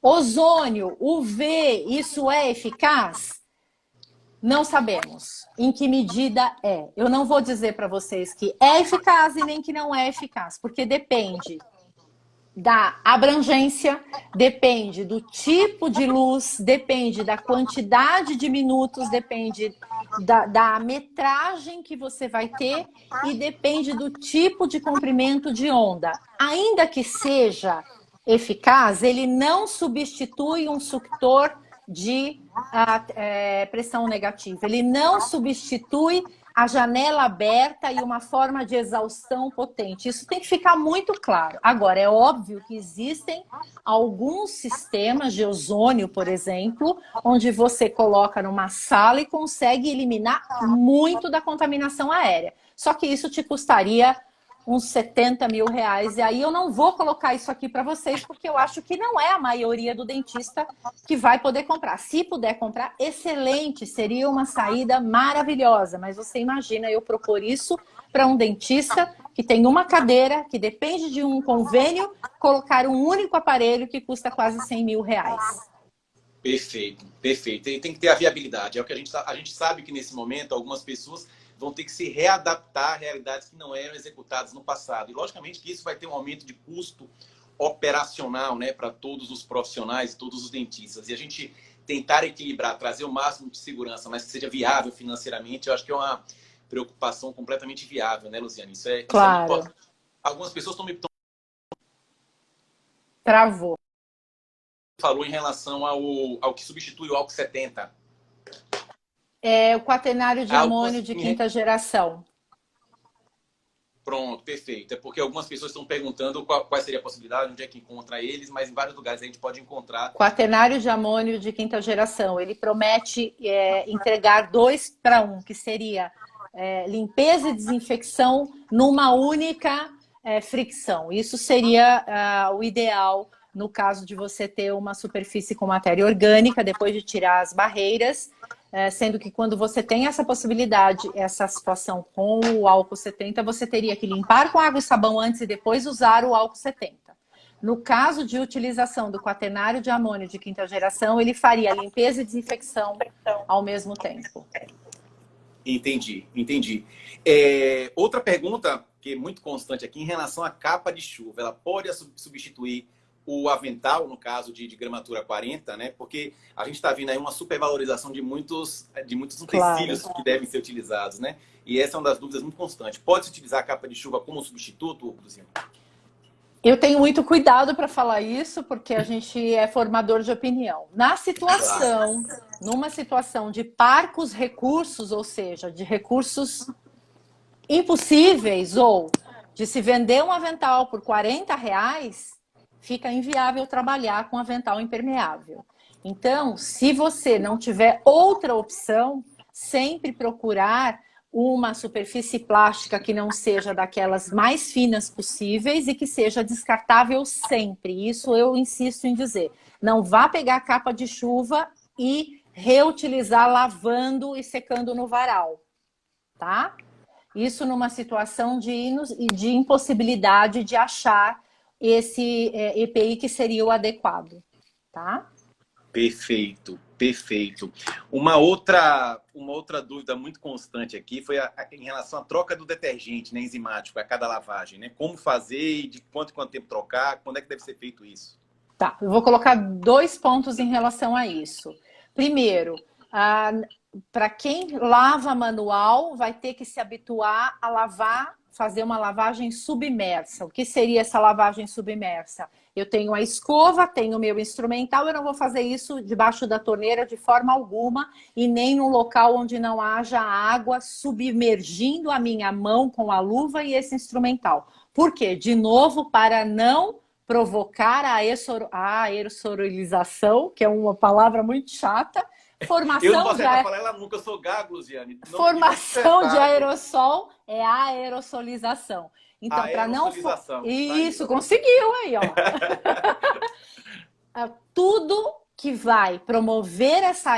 Ozônio, UV, isso é eficaz? Não sabemos em que medida é. Eu não vou dizer para vocês que é eficaz e nem que não é eficaz, porque depende da abrangência, depende do tipo de luz, depende da quantidade de minutos, depende da metragem que você vai ter e depende do tipo de comprimento de onda. Ainda que seja eficaz, ele não substitui um suctor de pressão negativa. Ele não substitui a janela aberta e uma forma de exaustão potente. Isso tem que ficar muito claro. Agora, é óbvio que existem alguns sistemas de ozônio, por exemplo, onde você coloca numa sala e consegue eliminar muito da contaminação aérea. Só que isso te custaria uns 70 mil reais. E aí eu não vou colocar isso aqui para vocês, porque eu acho que não é a maioria do dentista que vai poder comprar. Se puder comprar, excelente, seria uma saída maravilhosa. Mas você imagina eu propor isso para um dentista que tem uma cadeira, que depende de um convênio, colocar um único aparelho que custa quase 100 mil reais. Perfeito, perfeito. E tem que ter a viabilidade. É o que a gente sabe que nesse momento algumas pessoas vão ter que se readaptar a realidades que não eram executadas no passado. E, logicamente, que isso vai ter um aumento de custo operacional, né, para todos os profissionais, todos os dentistas. E a gente tentar equilibrar, trazer o máximo de segurança, mas que seja viável financeiramente, eu acho que é uma preocupação completamente viável, né, Luciane? Claro. Isso é importante. Algumas pessoas estão me Travou. falou em relação ao que substitui o álcool 70. É o quaternário de amônio de quinta geração. Pronto, perfeito. É porque algumas pessoas estão perguntando qual seria a possibilidade, onde é que encontra eles, mas em vários lugares a gente pode encontrar. Quaternário de amônio de quinta geração. Ele promete entregar 2 para 1, que seria limpeza e desinfecção numa única fricção. Isso seria o ideal no caso de você ter uma superfície com matéria orgânica, depois de tirar as barreiras, sendo que quando você tem essa possibilidade, essa situação com o álcool 70, você teria que limpar com água e sabão antes e depois usar o álcool 70. No caso de utilização do quaternário de amônio de quinta geração, ele faria limpeza e desinfecção ao mesmo tempo. Entendi, entendi. Outra pergunta que é muito constante aqui em relação à capa de chuva, ela pode substituir o avental, no caso de gramatura 40, né? Porque a gente está vendo aí uma supervalorização de muitos utensílios que devem ser utilizados, né? E essa é uma das dúvidas muito constantes. Pode-se utilizar a capa de chuva como substituto, Luciano? Eu tenho muito cuidado para falar isso, porque a gente é formador de opinião. Numa situação de parcos recursos, ou seja, de recursos impossíveis, ou de se vender um avental por R$40, fica inviável trabalhar com avental impermeável. Então, se você não tiver outra opção, sempre procurar uma superfície plástica que não seja daquelas mais finas possíveis e que seja descartável sempre. Isso eu insisto em dizer. Não vá pegar a capa de chuva e reutilizar lavando e secando no varal, tá? Isso numa situação de impossibilidade de achar esse EPI que seria o adequado, tá? Perfeito, perfeito. Uma outra dúvida muito constante aqui foi em relação à troca do detergente, né, enzimático a cada lavagem, né? Como fazer e de quanto tempo trocar, quando é que deve ser feito isso? Tá, eu vou colocar 2 pontos em relação a isso. Primeiro, para quem lava manual, vai ter que se habituar a fazer uma lavagem submersa. O que seria essa lavagem submersa? Eu tenho a escova, tenho o meu instrumental, eu não vou fazer isso debaixo da torneira de forma alguma e nem num local onde não haja água submergindo a minha mão com a luva e esse instrumental. Por quê? De novo, para não provocar a aerosolização, que é uma palavra muito chata. Eu não Formação posso de, falar ela nunca, eu sou gago, Luziane. formação de aerossol é a aerosolização. A Então, para não... aerosolização. Tá aí, Isso, ó. conseguiu aí, ó. Tudo que vai promover essa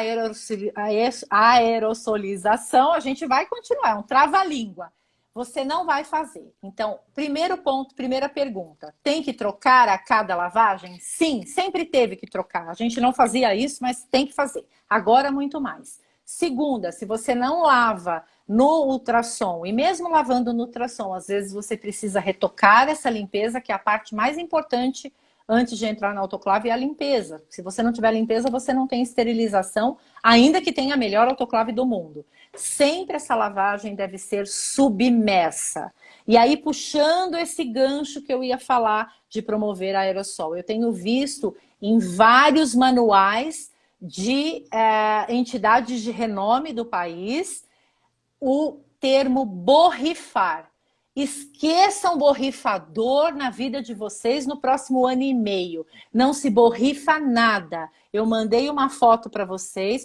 aerosolização, a gente vai continuar, é um trava-língua. Você não vai fazer. Então, primeiro ponto, primeira pergunta. Tem que trocar a cada lavagem? Sim, sempre teve que trocar. A gente não fazia isso, mas tem que fazer. Agora, muito mais. Segunda, se você não lava no ultrassom, e mesmo lavando no ultrassom, às vezes você precisa retocar essa limpeza, que é a parte mais importante antes de entrar na autoclave, é a limpeza. Se você não tiver limpeza, você não tem esterilização, ainda que tenha a melhor autoclave do mundo. Sempre essa lavagem deve ser submersa. E aí, puxando esse gancho que eu ia falar de promover aerossol, eu tenho visto em vários manuais de entidades de renome do país o termo borrifar. Esqueçam borrifador na vida de vocês no próximo ano e meio. Não se borrifa nada. Eu mandei uma foto para vocês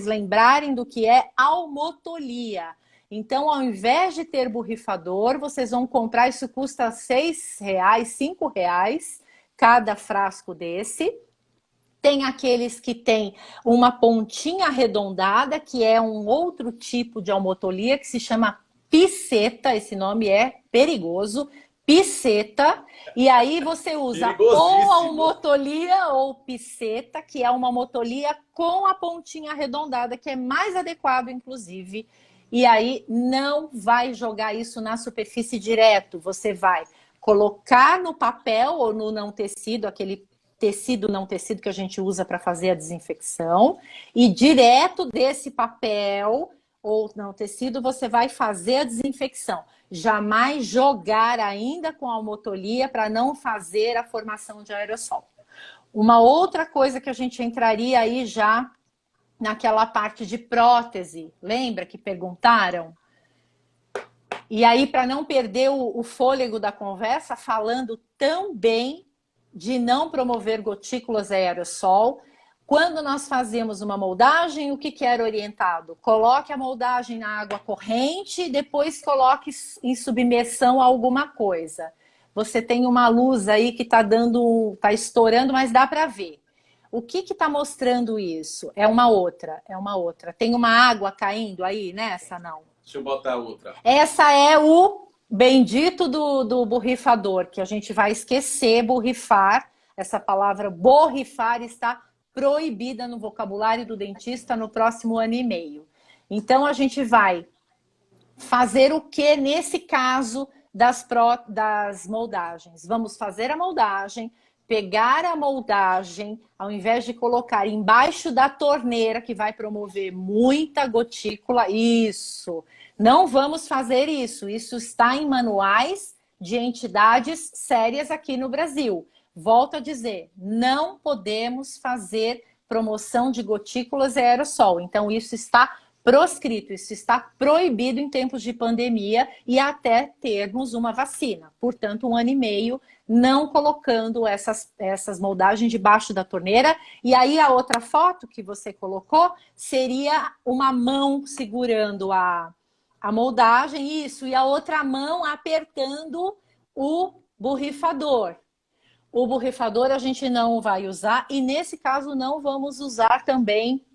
lembrarem do que é almotolia. Então, ao invés de ter borrifador, vocês vão comprar, isso custa R$6, R$5 cada frasco desse. Tem aqueles que têm uma pontinha arredondada, que é um outro tipo de almotolia, que se chama piceta. Esse nome é perigoso. Piceta. E aí você usa ou almotolia ou piceta, que é uma almotolia com a pontinha arredondada, que é mais adequado, inclusive. E aí não vai jogar isso na superfície direto. Você vai colocar no papel ou no não tecido, aquele tecido, não tecido que a gente usa para fazer a desinfecção, e direto desse papel ou não tecido você vai fazer a desinfecção. Jamais jogar ainda com almotolia para não fazer a formação de aerossol. Uma outra coisa que a gente entraria aí já naquela parte de prótese, lembra que perguntaram? E aí, para não perder o fôlego da conversa, falando também de não promover gotículas a aerossol. Quando nós fazemos uma moldagem, o que era orientado? Coloque a moldagem na água corrente e depois coloque em submersão a alguma coisa. Você tem uma luz aí que está estourando, mas dá para ver. O que está mostrando isso? É uma outra. Tem uma água caindo aí nessa, não? Deixa eu botar outra. Essa é o bendito do borrifador, que a gente vai esquecer borrifar. Essa palavra borrifar está proibida no vocabulário do dentista no próximo ano e meio. Então, a gente vai fazer o que nesse caso das moldagens? Vamos fazer a moldagem, pegar a moldagem, ao invés de colocar embaixo da torneira, que vai promover muita gotícula, isso. Não vamos fazer isso. Isso está em manuais de entidades sérias aqui no Brasil. Volto a dizer, não podemos fazer promoção de gotículas e aerossol. Então, isso está proscrito, isso está proibido em tempos de pandemia e até termos uma vacina. Portanto, 1 ano e meio não colocando essas moldagens debaixo da torneira. E aí a outra foto que você colocou seria uma mão segurando a moldagem, isso, e a outra mão apertando o borrifador. O borrifador a gente não vai usar e nesse caso não vamos usar também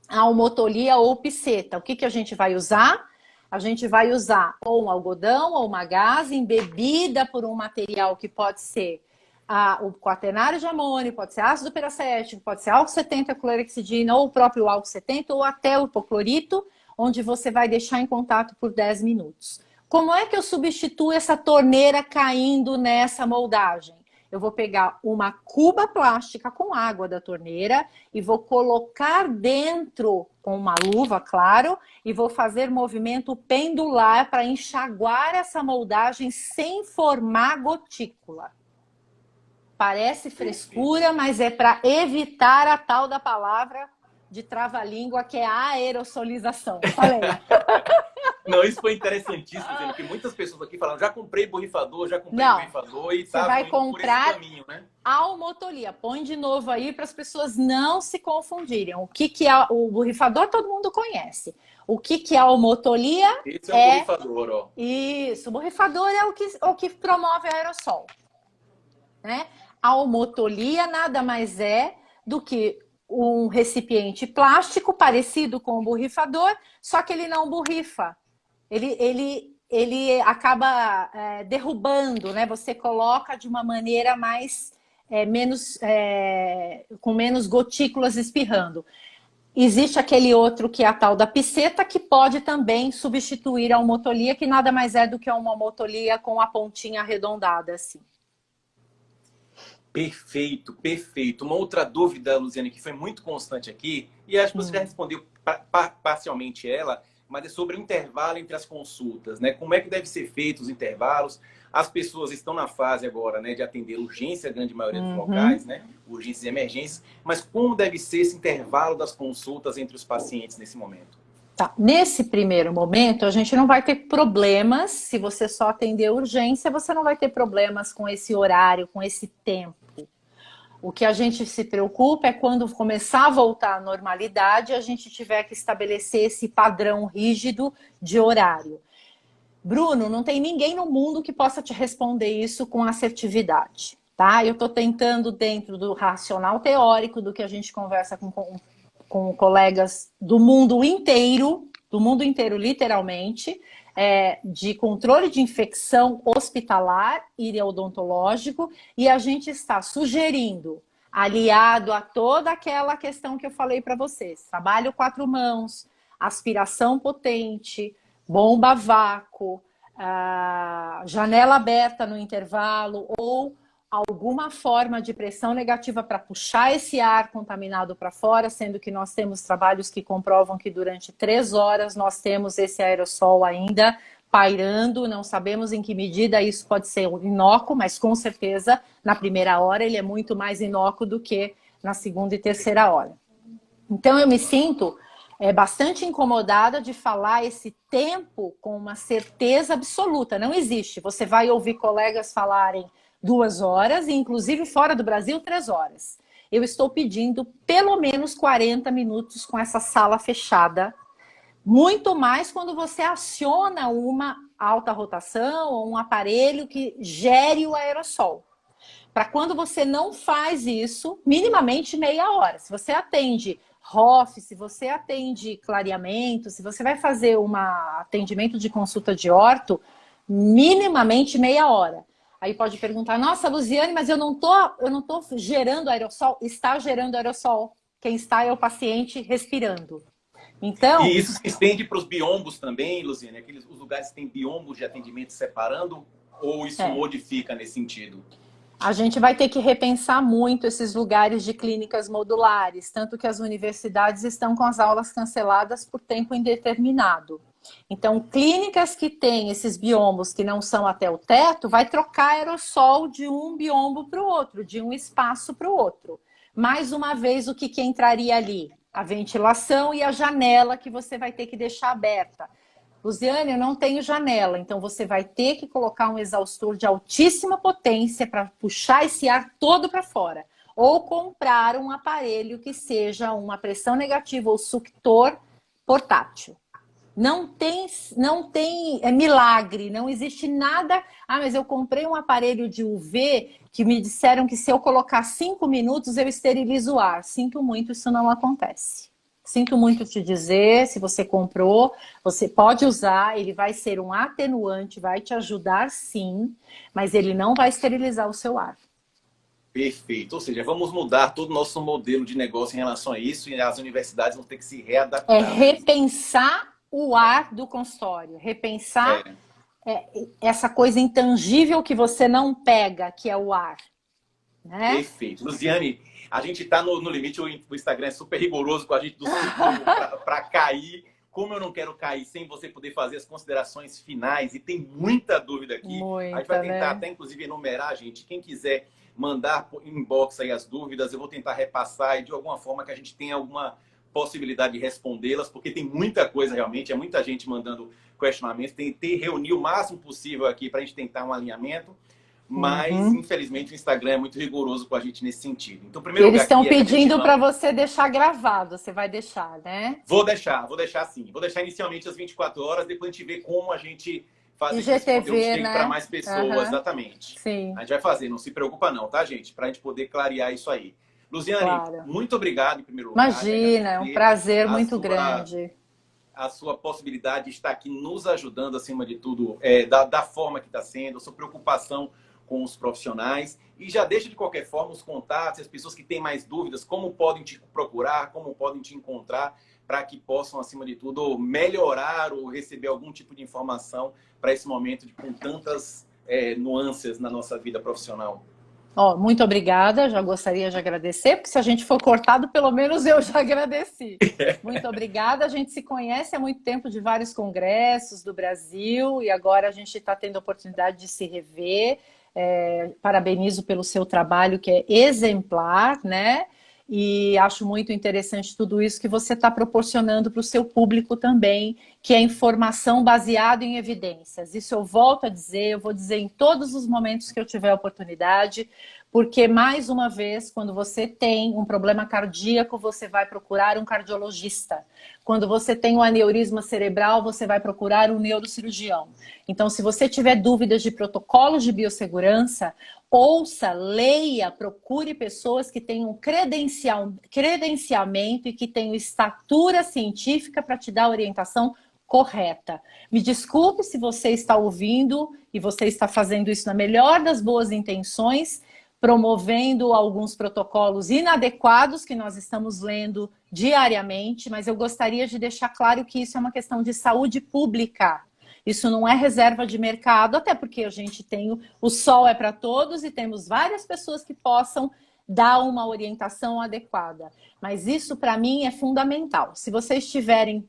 a almotolia ou piceta. O que a gente vai usar? A gente vai usar ou um algodão ou uma gaze embebida por um material que pode ser o quaternário de amônio, pode ser ácido peracético, pode ser álcool 70 clorexidina ou o próprio álcool 70 ou até o hipoclorito, onde você vai deixar em contato por 10 minutos. Como é que eu substituo essa torneira caindo nessa moldagem? Eu vou pegar uma cuba plástica com água da torneira e vou colocar dentro, com uma luva, claro, e vou fazer movimento pendular para enxaguar essa moldagem sem formar gotícula. Parece frescura, mas é para evitar a tal da palavra de trava-língua, que é a aerosolização. Falei. Não, isso foi interessantíssimo, porque muitas pessoas aqui falaram, já comprei borrifador e Você vai estavam indo por esse comprar caminho, né? almotolia. Põe de novo aí para as pessoas não se confundirem. O que que é o borrifador? Todo mundo conhece. O que que é a almotolia? Esse é o borrifador, ó. Isso, o borrifador é o que promove aerossol, né? A almotolia nada mais é do que um recipiente plástico parecido com o borrifador, só que ele não borrifa. Ele acaba derrubando, né? Você coloca de uma maneira mais com menos gotículas espirrando. Existe aquele outro que é a tal da piceta, que pode também substituir a almotolia, que nada mais é do que uma almotolia com a pontinha arredondada, assim. Perfeito, perfeito. Uma outra dúvida, Luziane, que foi muito constante aqui, e acho que você já respondeu parcialmente ela, mas é sobre o intervalo entre as consultas, né? Como é que deve ser feito os intervalos? As pessoas estão na fase agora, né, de atender urgência, a grande maioria dos locais, né? Urgências e emergências, mas como deve ser esse intervalo das consultas entre os pacientes nesse momento? Tá. Nesse primeiro momento, a gente não vai ter problemas. Se você só atender urgência, você não vai ter problemas com esse horário, com esse tempo. O que a gente se preocupa é quando começar a voltar à normalidade, a gente tiver que estabelecer esse padrão rígido de horário. Bruno, não tem ninguém no mundo que possa te responder isso com assertividade, tá? Eu estou tentando, dentro do racional teórico, do que a gente conversa com colegas do mundo inteiro literalmente, de controle de infecção hospitalar e odontológico, e a gente está sugerindo, aliado a toda aquela questão que eu falei para vocês, trabalho 4 mãos, aspiração potente, bomba a vácuo, janela aberta no intervalo ou alguma forma de pressão negativa para puxar esse ar contaminado para fora, sendo que nós temos trabalhos que comprovam que durante 3 horas nós temos esse aerossol ainda pairando, não sabemos em que medida isso pode ser inócuo, mas com certeza na primeira hora ele é muito mais inócuo do que na segunda e terceira hora. Então eu me sinto bastante incomodada de falar esse tempo com uma certeza absoluta. Não existe. Você vai ouvir colegas falarem 2 horas, e inclusive fora do Brasil, 3 horas. Eu estou pedindo pelo menos 40 minutos com essa sala fechada. Muito mais quando você aciona uma alta rotação ou um aparelho que gere o aerossol. Para quando você não faz isso, minimamente meia hora. Se você atende ROF, se você atende clareamento, se você vai fazer um atendimento de consulta de orto, minimamente meia hora. Aí pode perguntar, nossa, Luziane, mas eu não tô gerando aerossol. Está gerando aerossol. Quem está é o paciente respirando. Então, e isso se estende para os biombos também, Luziane? Os lugares que têm biombos de atendimento separando, ou isso modifica nesse sentido? A gente vai ter que repensar muito esses lugares de clínicas modulares, tanto que as universidades estão com as aulas canceladas por tempo indeterminado. Então, clínicas que têm esses biombos que não são até o teto, vai trocar aerossol de um biombo para o outro, de um espaço para o outro. Mais uma vez, o que entraria ali? A ventilação e a janela que você vai ter que deixar aberta. Luziane, eu não tenho janela, então você vai ter que colocar um exaustor de altíssima potência para puxar esse ar todo para fora. Ou comprar um aparelho que seja uma pressão negativa ou suctor portátil. Não tem milagre, não existe nada. Ah, mas eu comprei um aparelho de UV que me disseram que se eu colocar 5 minutos eu esterilizo o ar. Sinto muito, isso não acontece. Sinto muito te dizer, se você comprou, você pode usar, ele vai ser um atenuante, vai te ajudar sim, mas ele não vai esterilizar o seu ar. Perfeito. Ou seja, vamos mudar todo o nosso modelo de negócio em relação a isso e as universidades vão ter que se readaptar. Repensar o ar do consultório, repensar essa coisa intangível que você não pega, que é o ar. Né? Perfeito. Luziane, a gente está no limite, o Instagram é super rigoroso com a gente do para cair. Como eu não quero cair sem você poder fazer as considerações finais, e tem muita dúvida aqui. A gente vai tentar até, inclusive, enumerar, gente. Quem quiser mandar por inbox aí as dúvidas, eu vou tentar repassar e de alguma forma que a gente tenha alguma possibilidade de respondê-las, porque tem muita coisa realmente, é muita gente mandando questionamentos, tentei reunir o máximo possível aqui para a gente tentar um alinhamento, mas infelizmente o Instagram é muito rigoroso com a gente nesse sentido. Então, primeiro Eles lugar estão aqui, pedindo para você deixar gravado, você vai deixar, né? Vou deixar sim. Vou deixar inicialmente as 24 horas, depois a gente vê como a gente faz esse conteúdo chegue para mais pessoas, exatamente. Sim. A gente vai fazer, não se preocupa não, tá, gente? Para a gente poder clarear isso aí. Luziane, muito obrigado em primeiro lugar. Imagina, é um prazer muito grande. A sua possibilidade de estar aqui nos ajudando, acima de tudo, da forma que está sendo, a sua preocupação com os profissionais. E já deixa, de qualquer forma, os contatos, as pessoas que têm mais dúvidas, como podem te procurar, como podem te encontrar, para que possam, acima de tudo, melhorar ou receber algum tipo de informação para esse momento com tantas nuances na nossa vida profissional. Muito obrigada, já gostaria de agradecer, porque se a gente for cortado, pelo menos eu já agradeci. Muito obrigada, a gente se conhece há muito tempo de vários congressos do Brasil e agora a gente está tendo a oportunidade de se rever. Parabenizo pelo seu trabalho, que é exemplar, né? E acho muito interessante tudo isso que você está proporcionando para o seu público também, que é informação baseada em evidências. Isso eu volto a dizer, eu vou dizer em todos os momentos que eu tiver oportunidade, porque, mais uma vez, quando você tem um problema cardíaco, você vai procurar um cardiologista. Quando você tem um aneurisma cerebral, você vai procurar um neurocirurgião. Então, se você tiver dúvidas de protocolos de biossegurança, ouça, leia, procure pessoas que tenham credenciamento e que tenham estatura científica para te dar a orientação correta. Me desculpe se você está ouvindo e você está fazendo isso na melhor das boas intenções, promovendo alguns protocolos inadequados que nós estamos lendo diariamente, mas eu gostaria de deixar claro que isso é uma questão de saúde pública. Isso não é reserva de mercado, até porque a gente tem o sol é para todos e temos várias pessoas que possam dar uma orientação adequada. Mas isso, para mim, é fundamental. Se vocês tiverem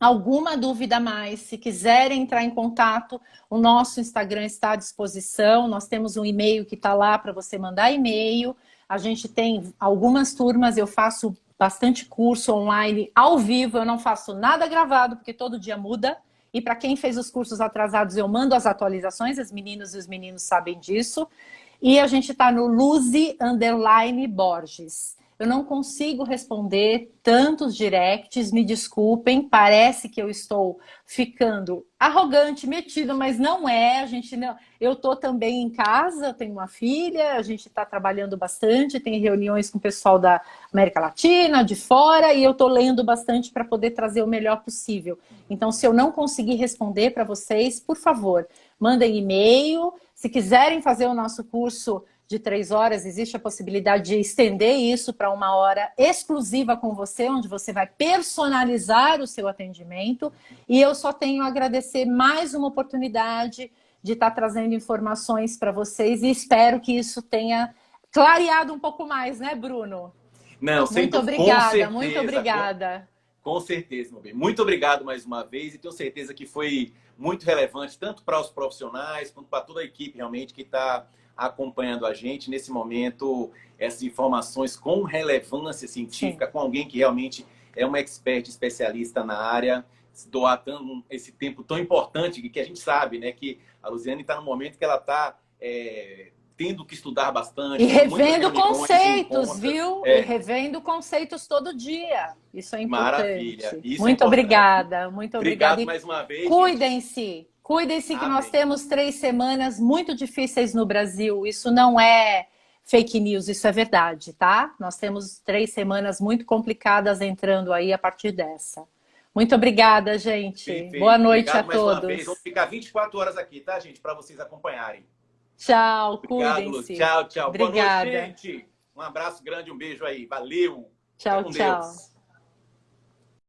alguma dúvida a mais, se quiserem entrar em contato, o nosso Instagram está à disposição, nós temos um e-mail que está lá para você mandar e-mail, a gente tem algumas turmas, eu faço bastante curso online ao vivo, eu não faço nada gravado, porque todo dia muda, e para quem fez os cursos atrasados, eu mando as atualizações, as meninas e os meninos sabem disso, e a gente está no Luzi_Borges. Eu não consigo responder tantos directs, me desculpem, parece que eu estou ficando arrogante, metido, mas não é. Eu estou também em casa, tenho uma filha, a gente está trabalhando bastante, tem reuniões com o pessoal da América Latina, de fora, e eu estou lendo bastante para poder trazer o melhor possível. Então, se eu não conseguir responder para vocês, por favor, mandem e-mail. Se quiserem fazer o nosso curso de 3 horas, existe a possibilidade de estender isso para 1 hora exclusiva com você, onde você vai personalizar o seu atendimento. E eu só tenho a agradecer mais uma oportunidade de estar trazendo informações para vocês e espero que isso tenha clareado um pouco mais, né, Bruno? Não, muito obrigada, muito obrigada. Com certeza, meu bem. Muito obrigado mais uma vez e tenho certeza que foi muito relevante, tanto para os profissionais, quanto para toda a equipe realmente que está acompanhando a gente nesse momento, essas informações com relevância científica, com alguém que realmente é uma expert, especialista na área, doando esse tempo tão importante que a gente sabe, né, que a Luziane está no momento que ela está tendo que estudar bastante. E revendo conceitos, viu? E revendo conceitos todo dia. Isso é importante. Maravilha. Isso muito obrigada. Muito obrigada. Obrigado mais uma vez. Cuidem-se. Cuidem-se que nós temos 3 semanas muito difíceis no Brasil. Isso não é fake news, isso é verdade, tá? Nós temos 3 semanas muito complicadas entrando aí a partir dessa. Muito obrigada, gente. Perfeito. Boa noite Obrigado a todos. Mais uma vez. Vamos ficar 24 horas aqui, tá, gente? Para vocês acompanharem. Tchau, cuidem-se. Tchau, tchau. Obrigada. Boa noite, gente. Um abraço grande, um beijo aí. Valeu. Tchau, tchau. Deus.